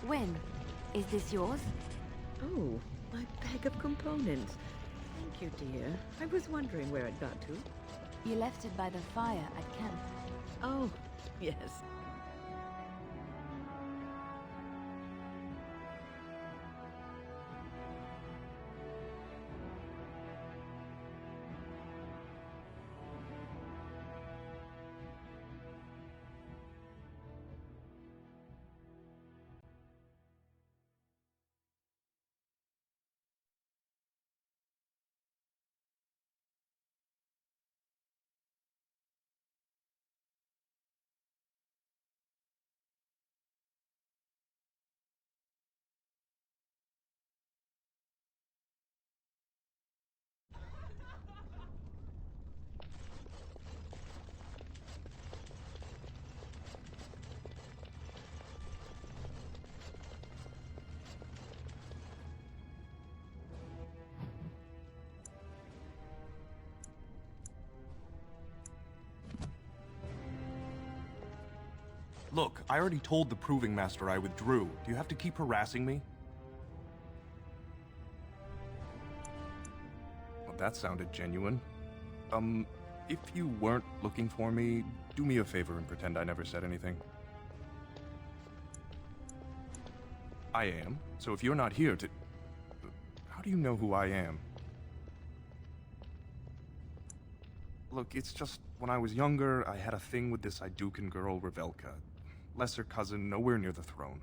Wynn, is this yours? Oh, my bag of components. Thank you, dear. I was wondering where it got to. You left it by the fire at camp. Oh, yes. Look, I already told the Proving Master I withdrew. Do you have to keep harassing me? Well, that sounded genuine. If you weren't looking for me, do me a favor and pretend I never said anything. I am, so if you're not here to... How do you know who I am? Look, it's just, when I was younger, I had a thing with this Idukan girl, Revelka. Lesser cousin, nowhere near the throne.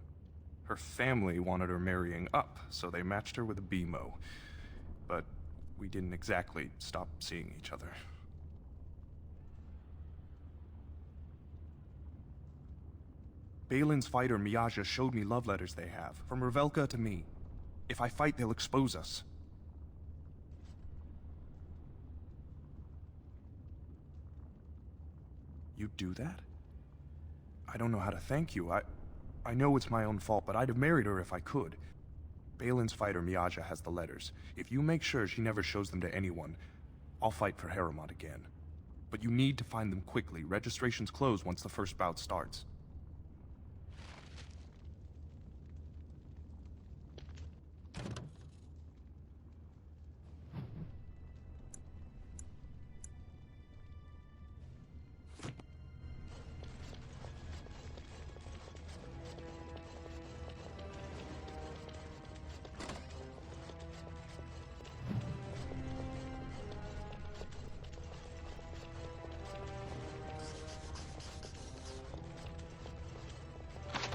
Her family wanted her marrying up, so they matched her with a BMO. But we didn't exactly stop seeing each other. Balin's fighter, Miyaja, showed me love letters they have, from Revelka to me. If I fight, they'll expose us. You'd do that? I don't know how to thank you. I know it's my own fault, but I'd have married her if I could. Balin's fighter, Miyaja, has the letters. If you make sure she never shows them to anyone, I'll fight for Harrowmont again. But you need to find them quickly. Registrations close once the first bout starts.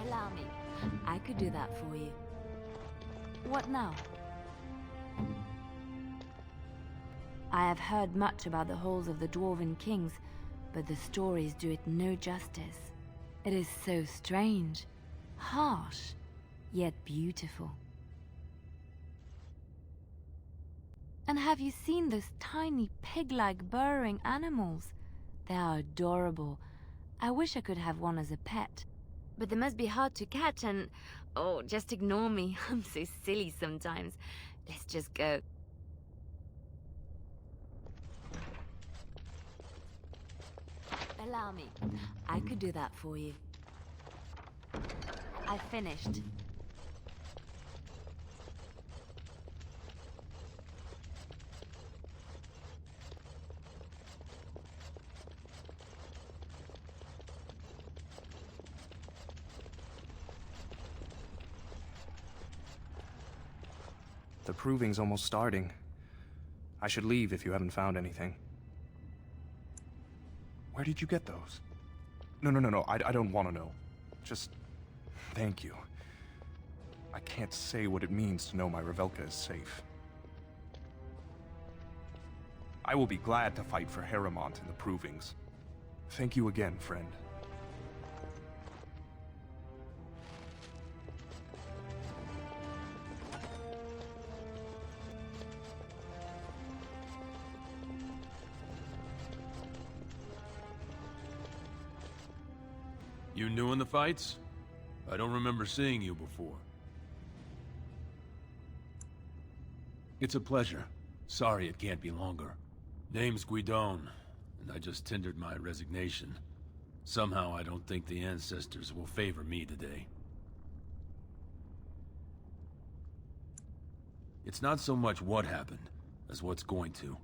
Allow me. I could do that for you. What now? I have heard much about the halls of the Dwarven Kings, but the stories do it no justice. It is so strange, harsh, yet beautiful. And have you seen those tiny pig-like burrowing animals? They are adorable. I wish I could have one as a pet. But they must be hard to catch and... Oh, just ignore me. I'm so silly sometimes. Let's just go. Allow me. I could do that for you. I finished. The proving's almost starting. I should leave if you haven't found anything. Where did you get those? No, I don't want to know. Just thank you. I can't say what it means to know my Revelka is safe. I will be glad to fight for Heremont in the provings. Thank you again, friend. You new in the fights? I don't remember seeing you before. It's a pleasure. Sorry it can't be longer. Name's Guidon, and I just tendered my resignation. Somehow I don't think the ancestors will favor me today. It's not so much what happened, as what's going to.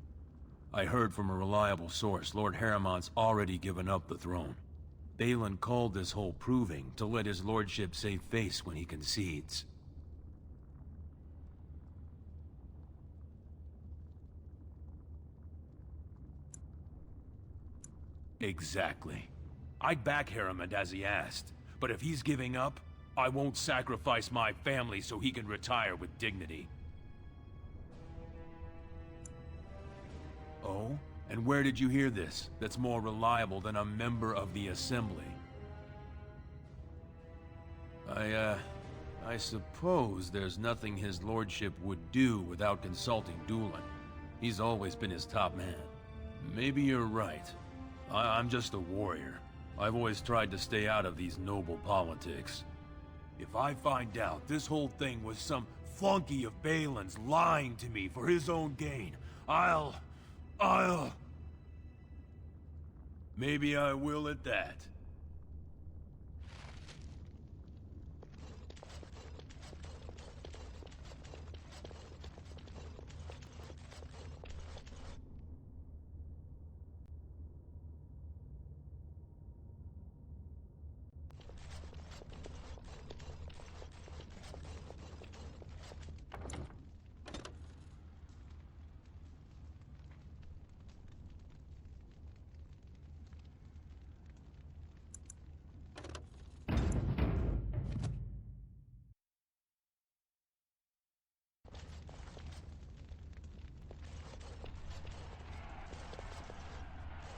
I heard from a reliable source Lord Heremont's already given up the throne. Balin called this whole proving to let his lordship save face when he concedes. Exactly. I'd back Heremont as he asked, but if he's giving up, I won't sacrifice my family so he can retire with dignity. Oh? And where did you hear this that's more reliable than a member of the Assembly? I suppose there's nothing his lordship would do without consulting Dulin. He's always been his top man. Maybe you're right. I'm just a warrior. I've always tried to stay out of these noble politics. If I find out this whole thing was some flunky of Balin's lying to me for his own gain, Maybe I will at that.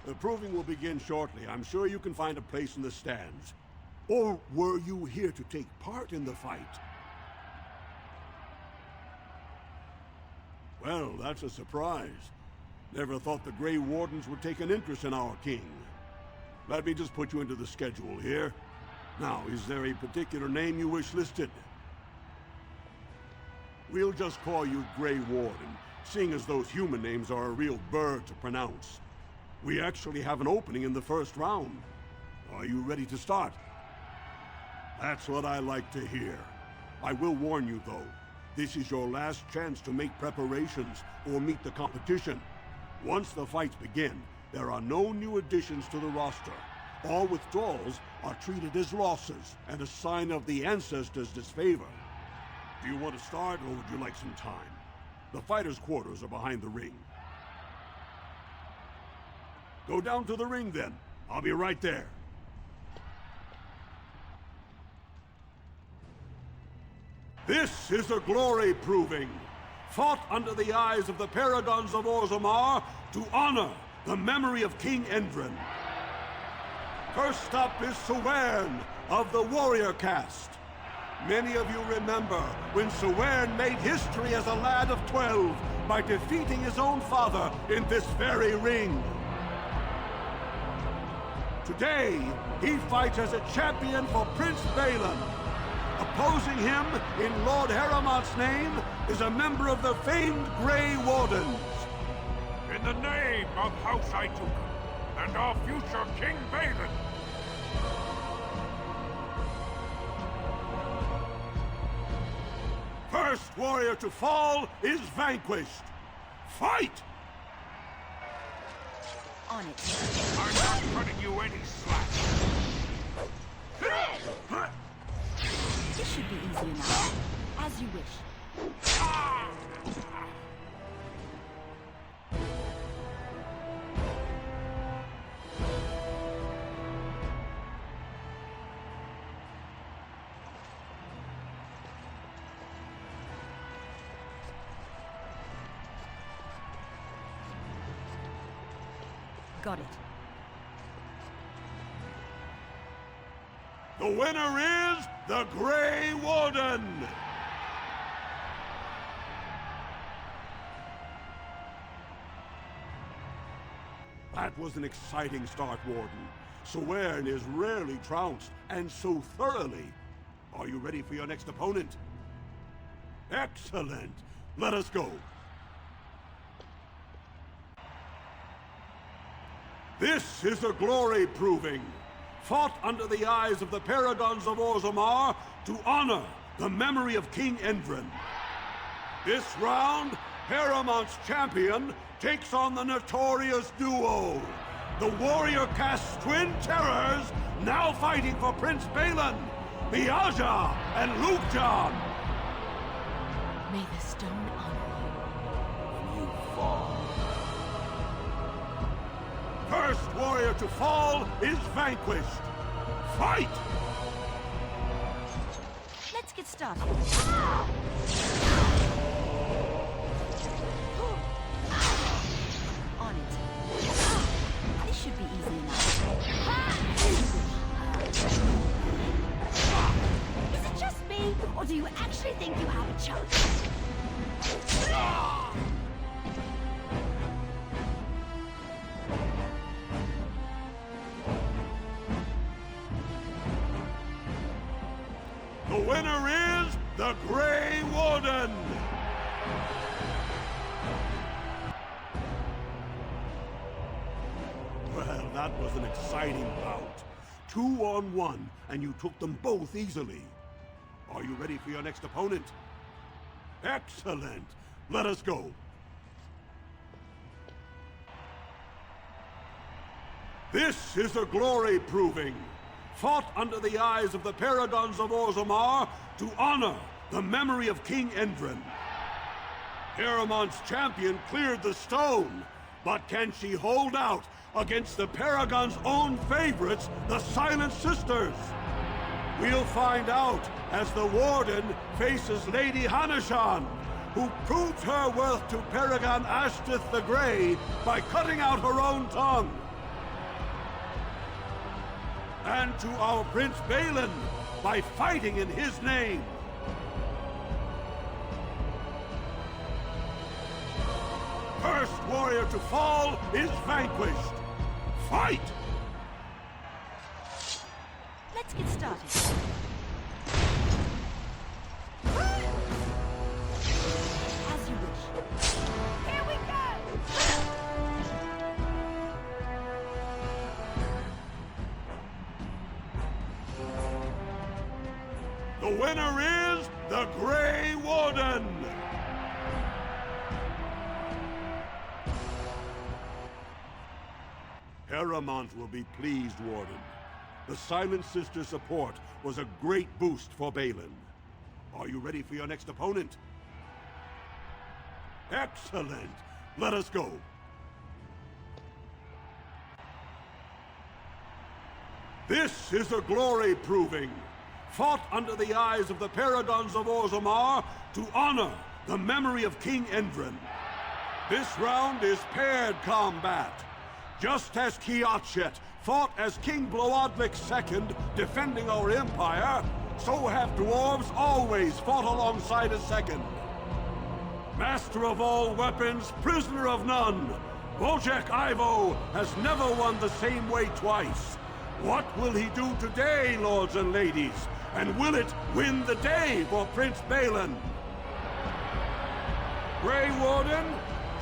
The proving will begin shortly. I'm sure you can find a place in the stands. Or were you here to take part in the fight? Well, that's a surprise. Never thought the Grey Wardens would take an interest in our king. Let me just put you into the schedule here. Now, is there a particular name you wish listed? We'll just call you Grey Warden, seeing as those human names are a real burr to pronounce. We actually have an opening in the first round. Are you ready to start? That's what I like to hear. I will warn you, though. This is your last chance to make preparations or meet the competition. Once the fights begin, there are no new additions to the roster. All withdrawals are treated as losses and a sign of the ancestors' disfavor. Do you want to start, or would you like some time? The fighters' quarters are behind the ring. Go down to the ring, then. I'll be right there. This is the glory proving, fought under the eyes of the paragons of Orzammar to honor the memory of King Endrin. First up is Sewern of the warrior caste. Many of you remember when Sewern made history as a lad of 12 by defeating his own father in this very ring. Today, he fights as a champion for Prince Balin, a opposing him, in Lord Heramont's name, is a member of the famed Grey Wardens. In the name of House Aituka and our future King Balin. First warrior to fall is vanquished. Fight! On it. I'm not cutting you any slack. This should be easy enough. As you wish. Got it. The winner is the Grey Warden! That was an exciting start, Warden. Swain is rarely trounced, and so thoroughly. Are you ready for your next opponent? Excellent! Let us go. This is a glory proving, fought under the eyes of the Paragons of Orzammar to honor the memory of King Endrin. This round, Heramont's champion takes on the notorious duo, the warrior caste twin terrors now fighting for Prince Balin, Miaja and Lukjan. May the stone honor You fall. First warrior to fall is vanquished. Fight! Let's get started. On it. This should be easy enough. Is it just me, or do you actually think you have a chance? The winner is the Grey Warden! Well, that was an exciting bout. 2-on-1, and you took them both easily. Are you ready for your next opponent? Excellent! Let us go. This is a glory proving, fought under the eyes of the Paragons of Orzammar to honor the memory of King Endrin. Heramont's champion cleared the stone, but can she hold out against the Paragon's own favorites, the Silent Sisters? We'll find out as the Warden faces Lady Hanashan, who proves her worth to Paragon Ashtith the Grey by cutting out her own tongue. And to our Prince Balin by fighting in his name. First warrior to fall is vanquished. Fight! Let's get started. As you wish. Here we go! The winner is the Grey Warden! Heramont will be pleased, Warden. The Silent Sister support was a great boost for Balin. Are you ready for your next opponent? Excellent! Let us go. This is a glory proving, fought under the eyes of the Paragons of Orzammar to honor the memory of King Endrin. This round is paired combat. Just as Kiatchet fought as King Bloodlick II defending our empire, so have dwarves always fought alongside a second. Master of all weapons, prisoner of none, Wojciech Ivo has never won the same way twice. What will he do today, lords and ladies, And will it win the day for Prince Balin? Grey Warden,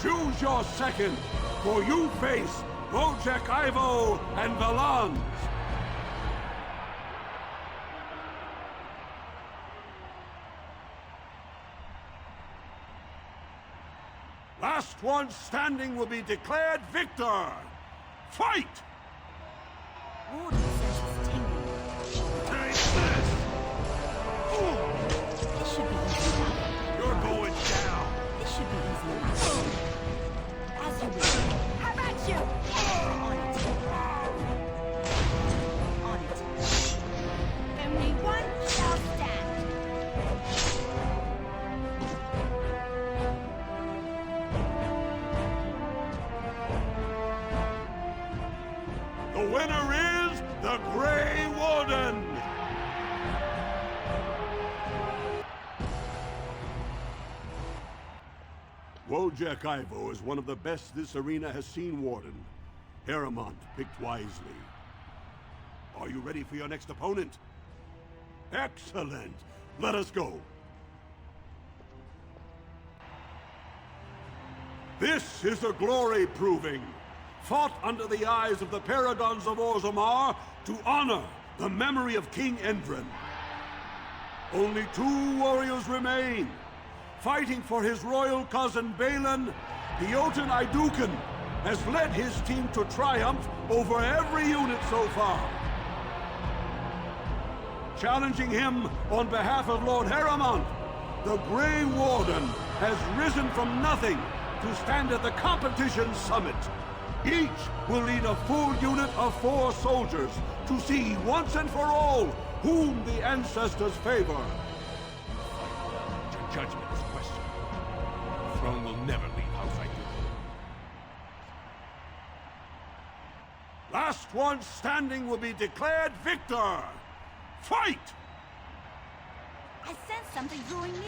choose your second, for you face Wojek Ivo and Valans. Last one standing will be declared victor. Fight! Warden says it's tingling. Take this! This should be easy enough. You're going down. This should be easy enough. As you wish. How about you? On it. On it. Only one shall stand. The winner is the Grey Warden! Wojek Ivo is one of the best this arena has seen, Warden. Haremont picked wisely. Are you ready for your next opponent? Excellent! Let us go. This is a glory proving, fought under the eyes of the Paragons of Orzammar to honor the memory of King Endrin. Only 2 warriors remain. Fighting for his royal cousin Balin, Jotun Iduken has led his team to triumph over every unit so far. Challenging him on behalf of Lord Haremont, the Grey Warden has risen from nothing to stand at the competition summit. Each will lead a full unit of 4 soldiers to see once and for all whom the ancestors favor. Your judgment is questioned. The throne will never leave House Iduken. Last one standing will be declared victor. Fight! I sense something brewing near.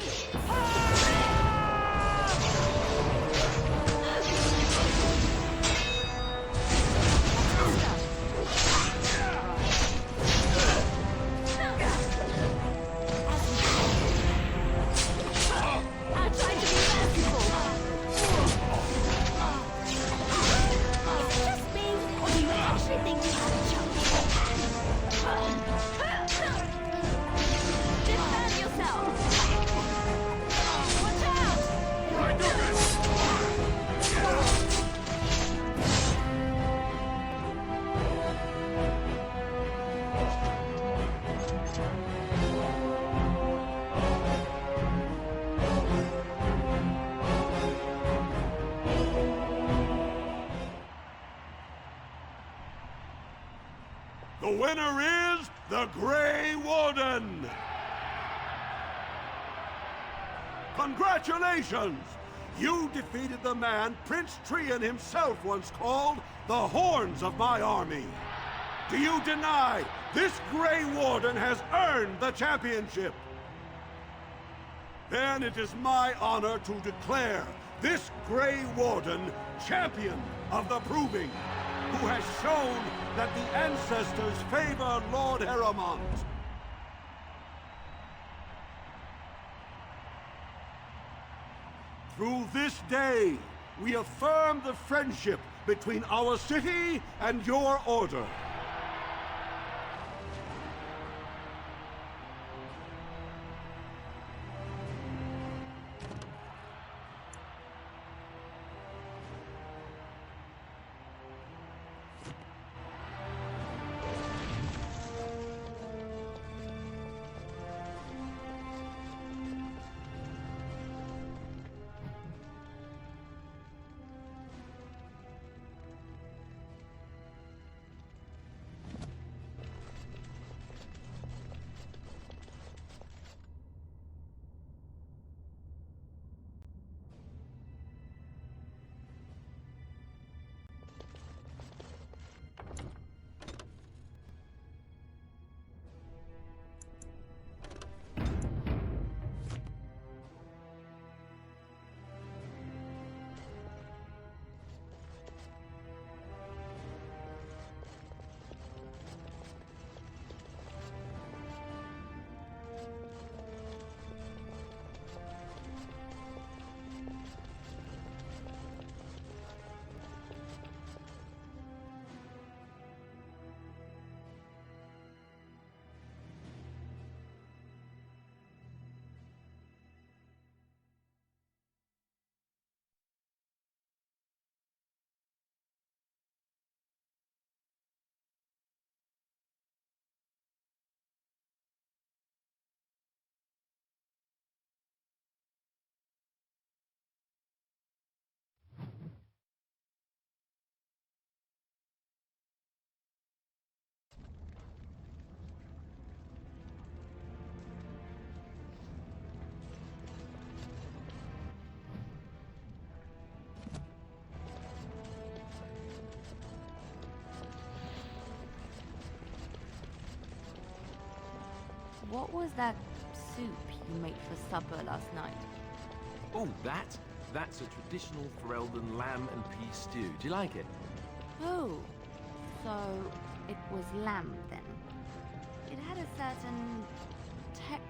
The winner is the Grey Warden! Congratulations! You defeated the man Prince Trian himself once called the Horns of my army. Do you deny this Grey Warden has earned the championship? Then it is my honor to declare this Grey Warden champion of the Proving, who has shown that the ancestors favor Lord Haremont. Through this day, we affirm the friendship between our city and your order. what was that soup you made for supper last night? Oh, that's a traditional Ferelden lamb and pea stew. Do you like it? Oh, so it was lamb then. It had a certain tech.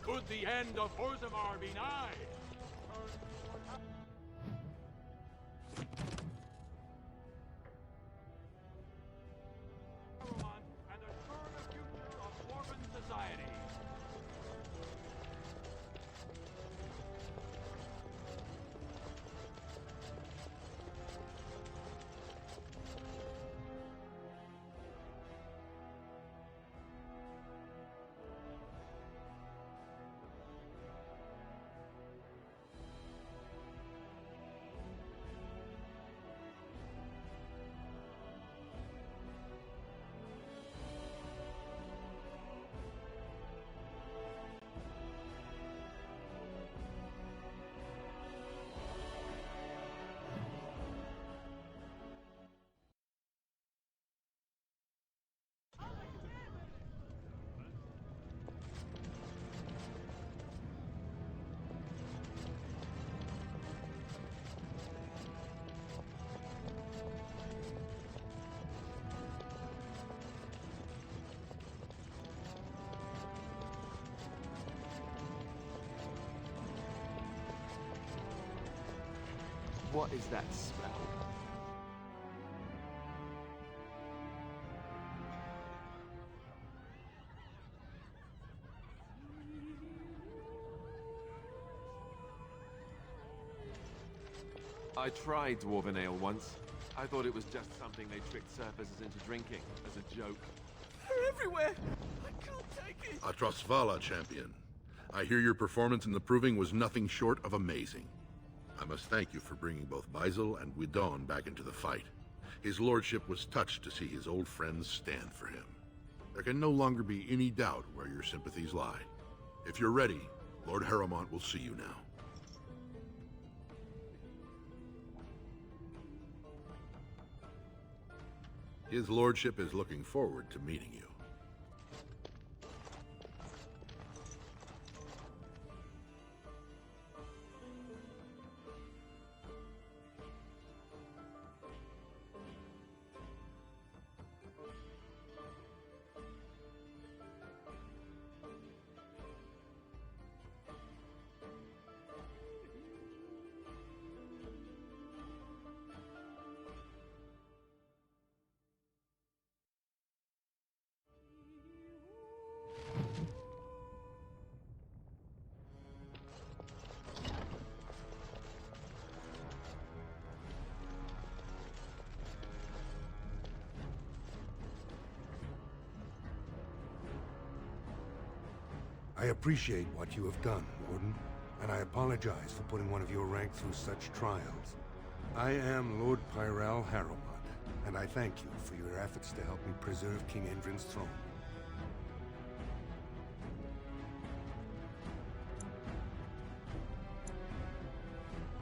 Could the end of Orzammar be nigh? And assure the future of Dwarven society. What is that smell? I tried Dwarven Ale once. I thought it was just something they tricked surfacers into drinking, as a joke. They're everywhere! I can't take it! Atrosvala, champion. I hear your performance in the proving was nothing short of amazing. I must thank you for bringing both Baisel and Guidon back into the fight. His lordship was touched to see his old friends stand for him. There can no longer be any doubt where your sympathies lie. If you're ready, Lord Harrowmont will see you now. His lordship is looking forward to meeting you. I appreciate what you have done, Warden, and I apologize for putting one of your rank through such trials. I am Lord Pyral Harrowmont, and I thank you for your efforts to help me preserve King Endrin's throne.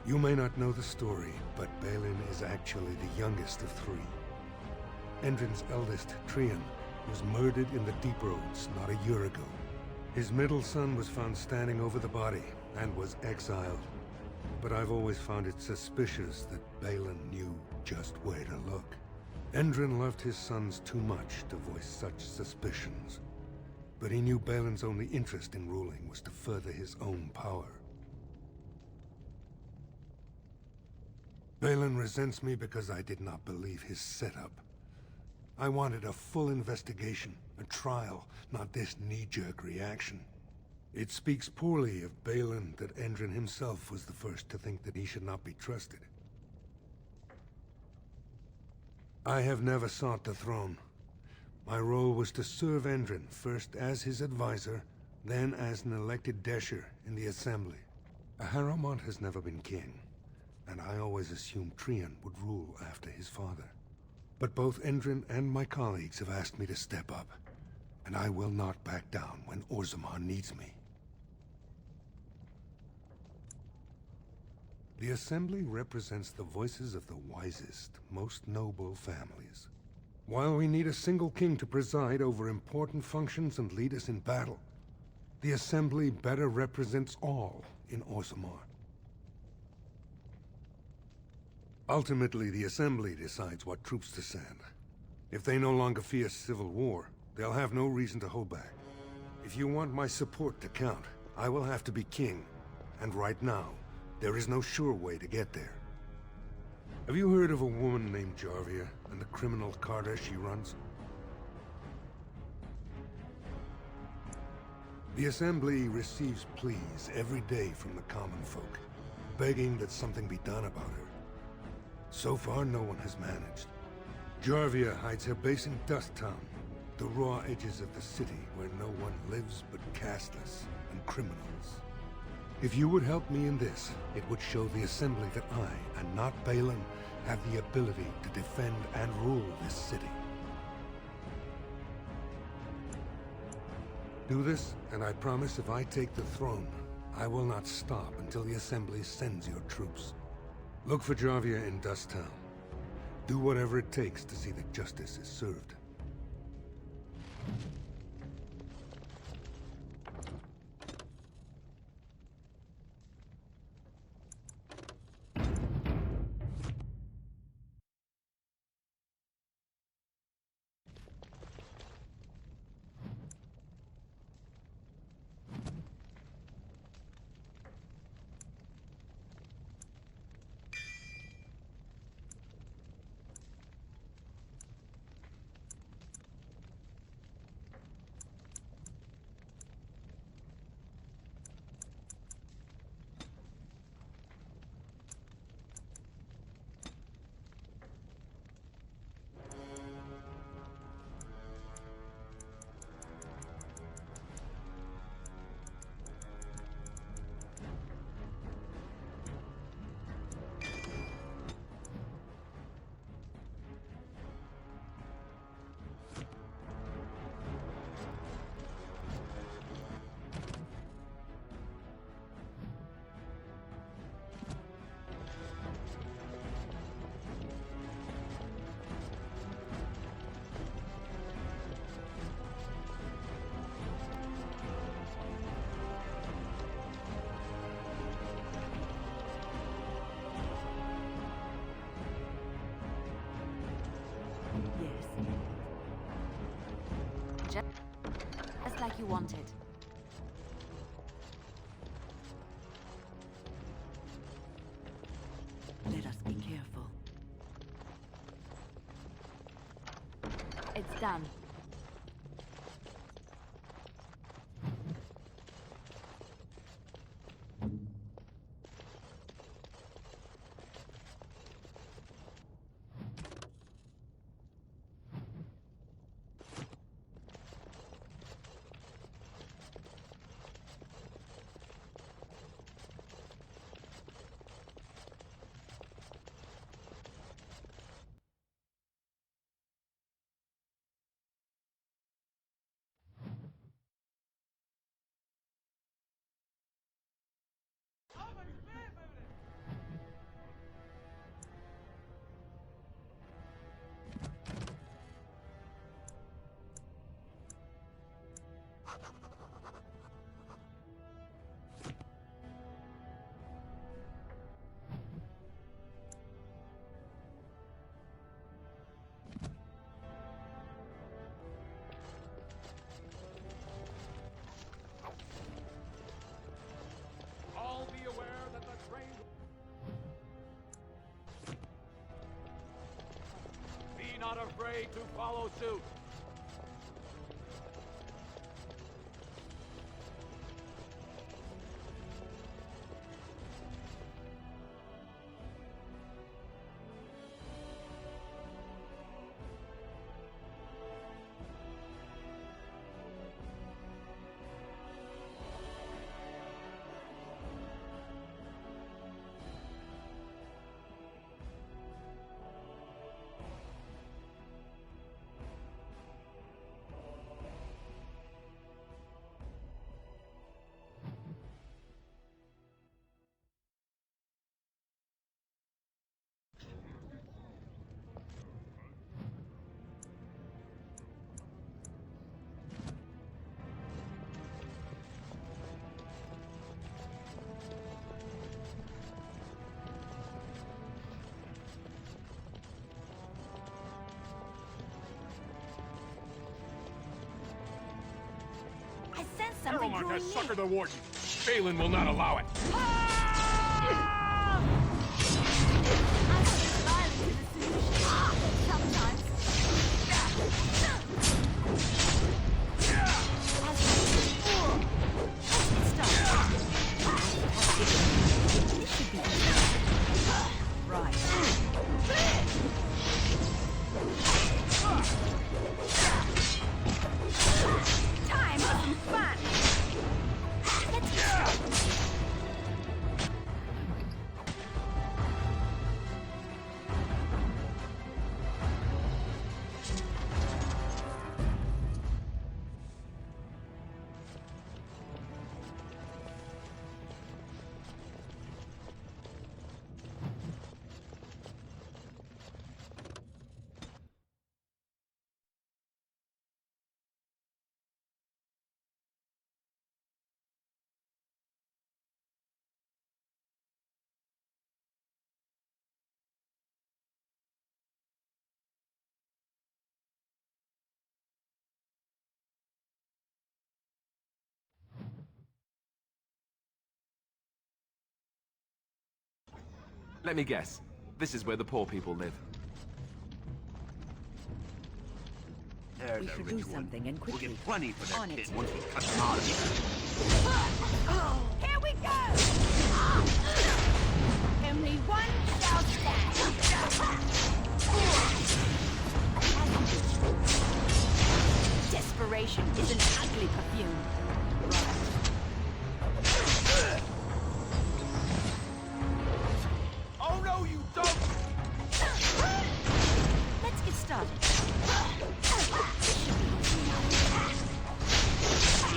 You may not know the story, but Balin is actually the youngest of three. Endrin's eldest, Trian, was murdered in the Deep Roads not a year ago. His middle son was found standing over the body and was exiled. But I've always found it suspicious that Balin knew just where to look. Endrin loved his sons too much to voice such suspicions. But he knew Balin's only interest in ruling was to further his own power. Balin resents me because I did not believe his setup. I wanted a full investigation, a trial, not this knee-jerk reaction. It speaks poorly of Balin that Endrin himself was the first to think that he should not be trusted. I have never sought the throne. My role was to serve Endrin, first as his advisor, then as an elected Desher in the Assembly. Harrowmont has never been king, and I always assumed Trian would rule after his father. But both Endrin and my colleagues have asked me to step up, and I will not back down when Orzammar needs me. The Assembly represents the voices of the wisest, most noble families. While we need a single king to preside over important functions and lead us in battle, the Assembly better represents all in Orzammar. Ultimately, the Assembly decides what troops to send. If they no longer fear civil war, they'll have no reason to hold back. If you want my support to count, I will have to be king. And right now, there is no sure way to get there. Have you heard of a woman named Jarvia and the criminal carter she runs? The Assembly receives pleas every day from the common folk, begging that something be done about her. So far, no one has managed. Jarvia hides her base in Dust Town, the raw edges of the city where no one lives but casteless and criminals. If you would help me in this, it would show the Assembly that I, and not Balin, have the ability to defend and rule this city. Do this, and I promise if I take the throne, I will not stop until the Assembly sends your troops. Look for Jarvia in Dust Town. Do whatever it takes to see that justice is served. Just like you wanted. Let us be careful. It's done. All be aware that the train... Be not afraid to follow suit. something Haramont drawing has near. suckered the Warden. Balin will not allow it. Violence is a solution. Sometimes. This should be right. Time for some fun. Let's get started. Let me guess. This is where the poor people live. We should do something, and quickly. We'll get plenty for On that it. kid once we cut him out of here. Here we go! Only one shall stand. Desperation is an ugly perfume. Oh no, you don't! Let's get started.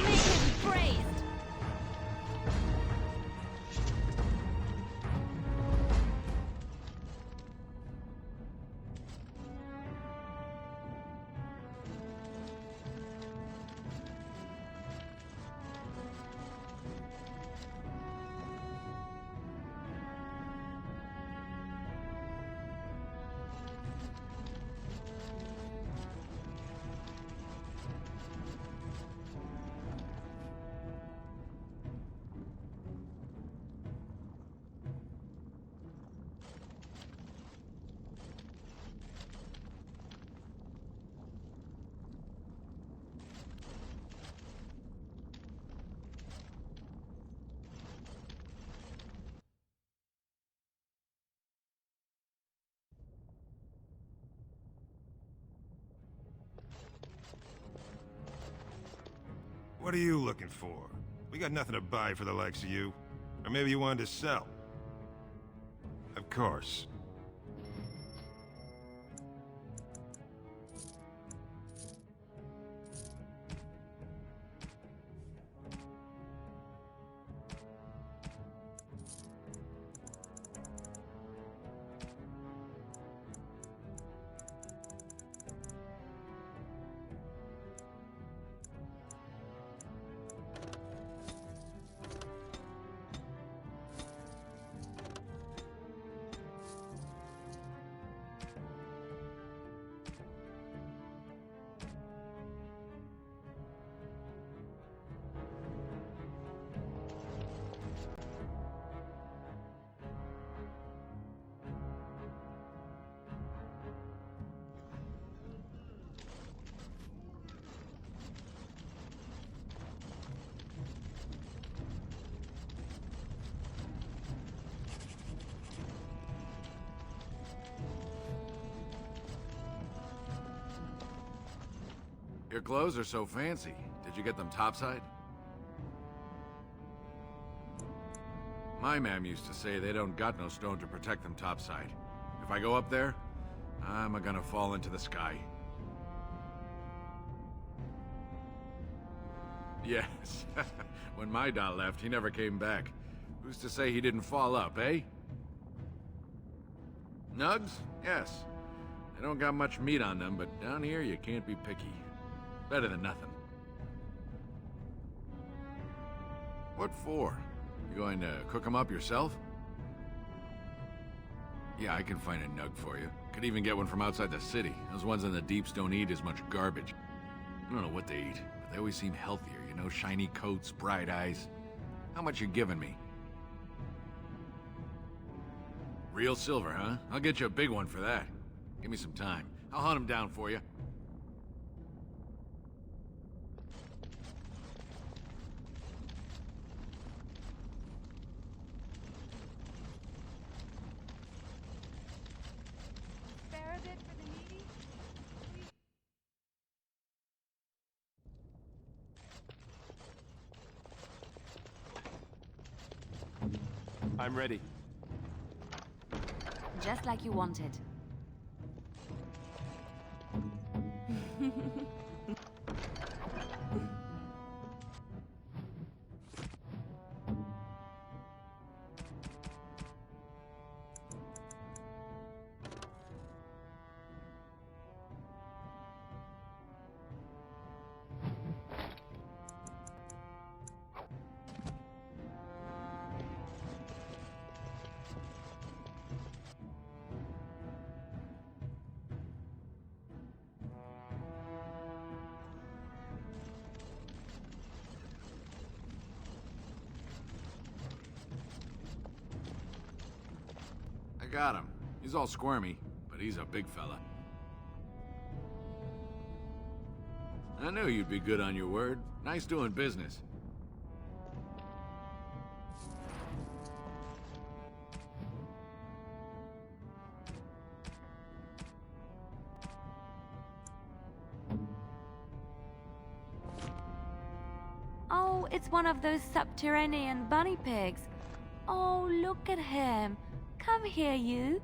May he be praised. What are you looking for? We got nothing to buy for the likes of you. Or maybe you wanted to sell. Of course. Your clothes are so fancy. Did you get them topside? My mam used to say they don't got no stone to protect them topside. If I go up there, I'm gonna fall into the sky. Yes. When my dad left, he never came back. Who's to say he didn't fall up, eh? Nugs? Yes. They don't got much meat on them, but down here you can't be picky. Better than nothing. What for? You going to cook them up yourself? Yeah, I can find a nug for you. Could even get one from outside the city. Those ones in the deeps don't eat as much garbage. I don't know what they eat, but they always seem healthier, you You know, shiny coats, bright eyes. How much you giving me? Real silver, huh? I'll get you a big one for that. Give me some time. I'll hunt him down for you. Spare a bit for the needy? I'm ready. Just like you wanted. I got him. He's all squirmy, but he's a big fella. I knew you'd be good on your word. Nice doing business. Oh, it's one of those subterranean bunny pigs. Oh, look at him. Come here, you.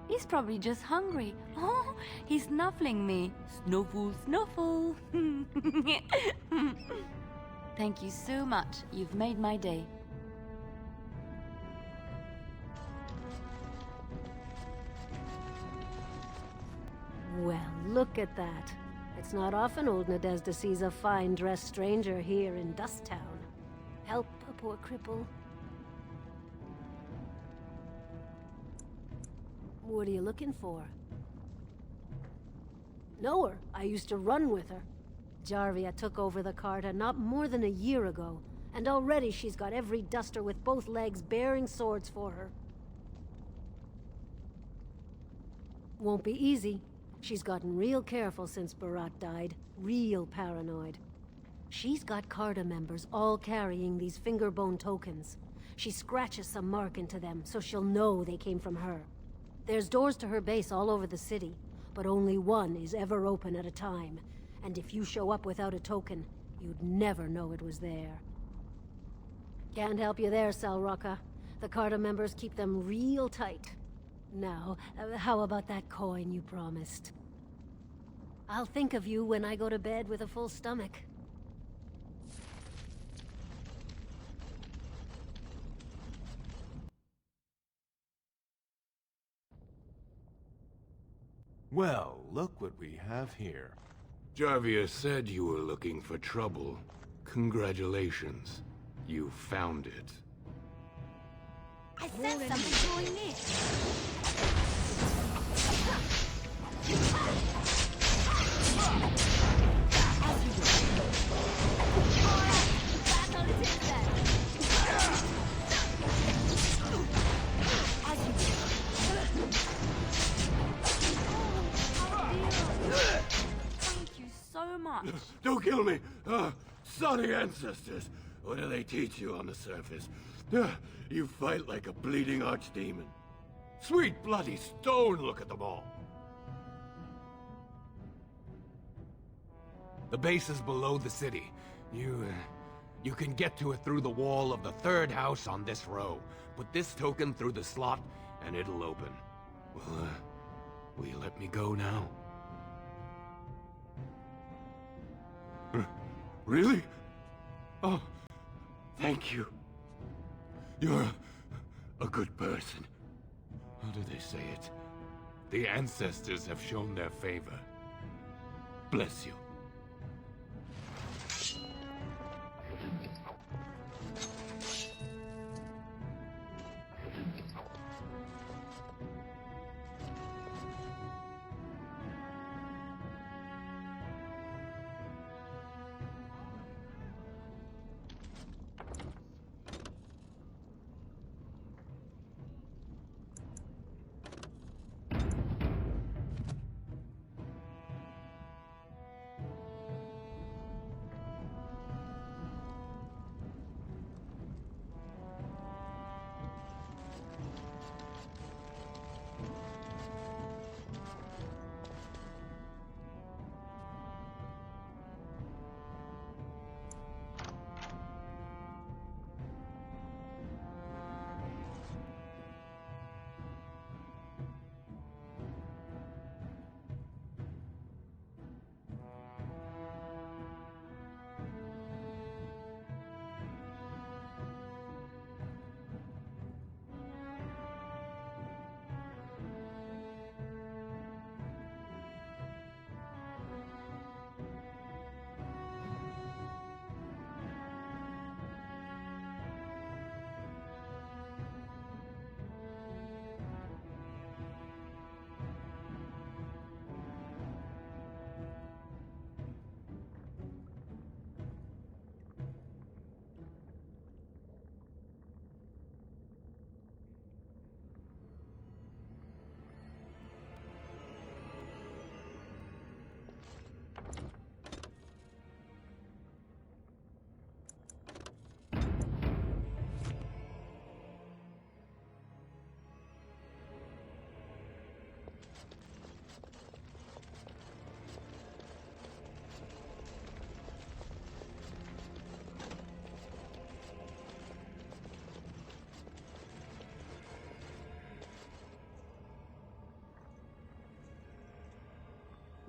He's probably just hungry. Oh, he's snuffling me. Snuffle, snuffle. Thank you so much. You've made my day. Well, look at that. It's not often old Nadezda sees a fine-dressed stranger here in Dust Town. Help a poor cripple. What are you looking for? Know her. I used to run with her. Jarvia took over the Carta not more than a year ago, and already she's got every duster with both legs bearing swords for her. Won't be easy. She's gotten real careful since Barat died. Real paranoid. She's got Carta members all carrying these fingerbone tokens. She scratches some mark into them so she'll know they came from her. There's doors to her base all over the city, but only one is ever open at a time. And if you show up without a token, you'd never know it was there. Can't help you there, Salrocca. The Carta members keep them real tight. Now, how about that coin you promised? I'll think of you when I go to bed with a full stomach. Well, look what we have here. Jarvia said you were looking for trouble. Congratulations. You found it. I sense something going in. Thank you so much. Don't kill me! Sorry ancestors! What do they teach you on the surface? You fight like a bleeding archdemon. Sweet bloody stone, look at them all! The base is below the city. You can get to it through the wall of the third house on this row. Put this token through the slot, and it'll open. Well, will you let me go now? Really? Oh, thank you. You're a good person. How do they say it? The ancestors have shown their favor. Bless you.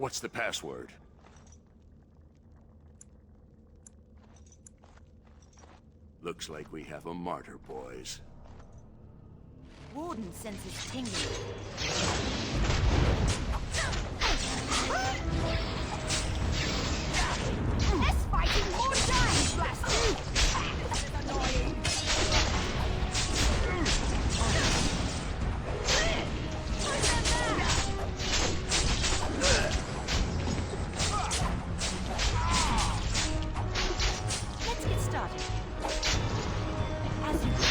What's the password? Looks like we have a martyr, boys. Warden senses tingling. Less fighting, more dying, blast you! This is annoying. Let's get started. As you wish.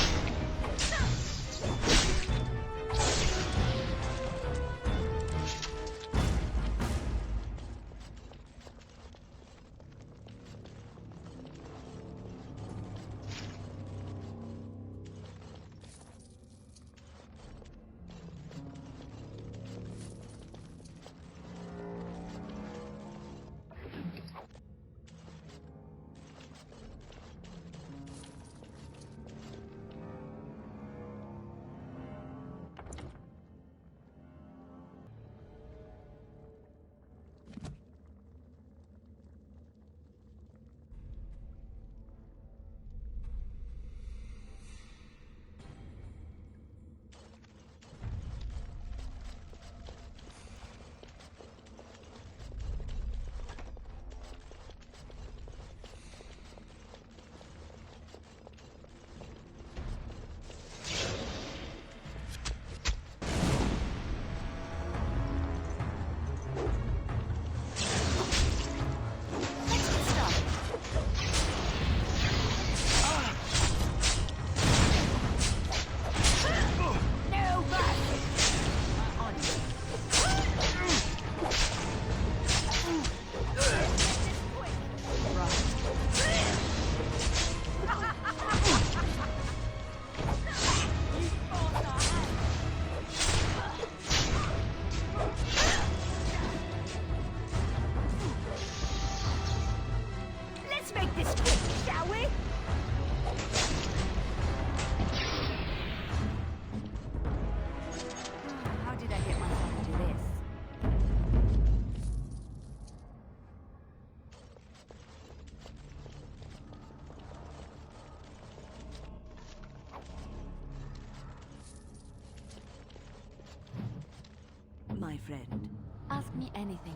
My friend. Ask me anything.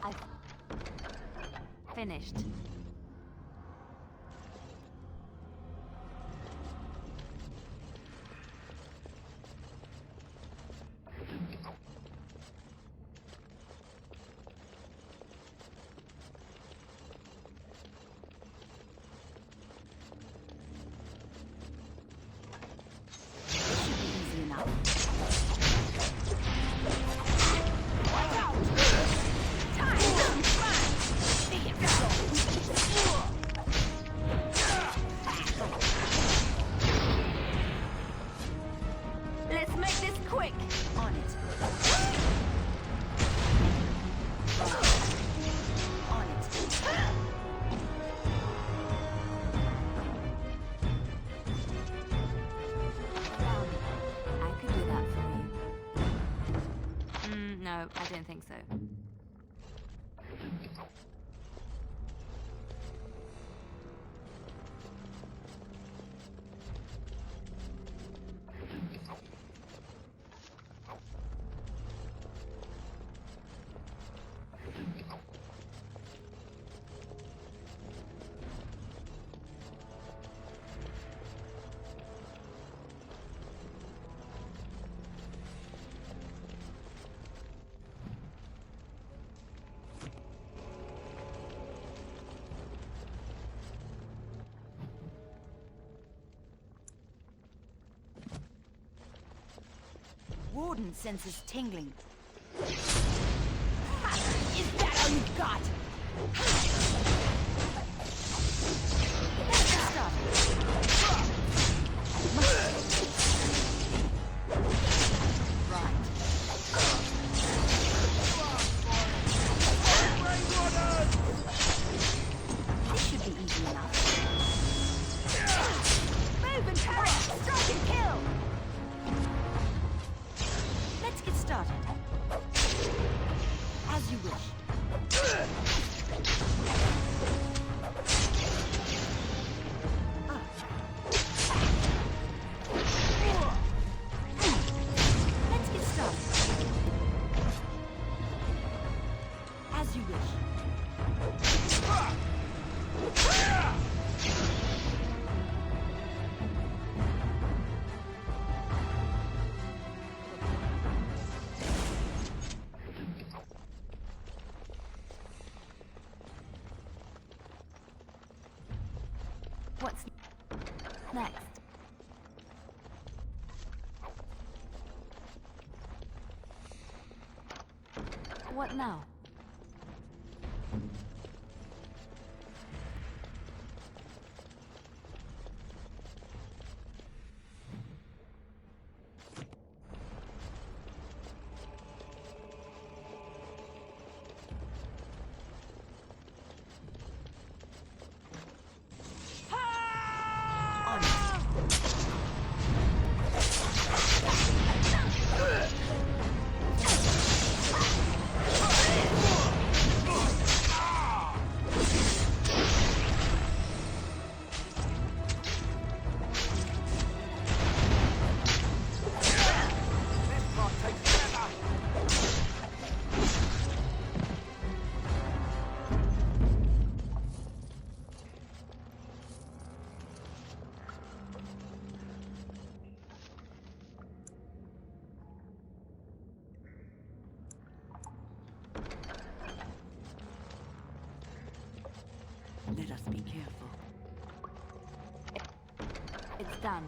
I've finished. Let's make this quick. On it. On it. I could do that for you. No, I don't think so. Warden senses tingling. Ha! Is that all you've got? Let's get started. Right. This should be easy enough. Move and parry! Strike and kill! Let's get started. As you wish. What's next? What now? Let us be careful. It's done.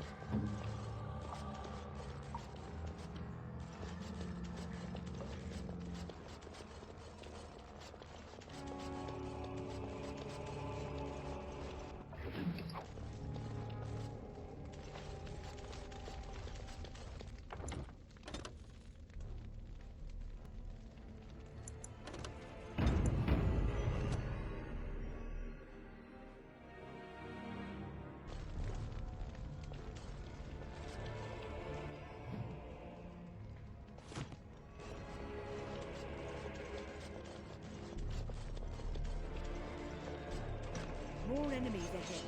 More enemies ahead.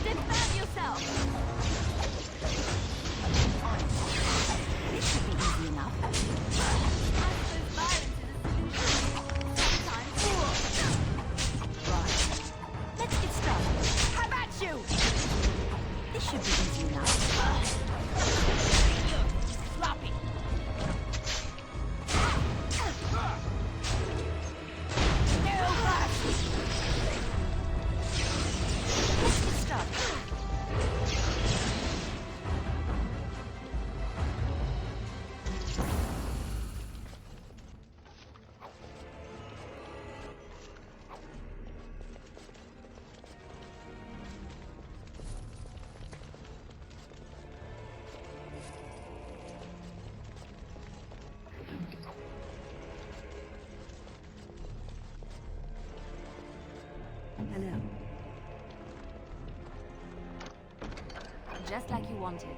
Defend yourself! This should be easy enough. I suppose violence is a solution. Sometimes. Right. Let's get started. How about you? This should be easy enough. Sloppy. Let's get started. Just like you wanted.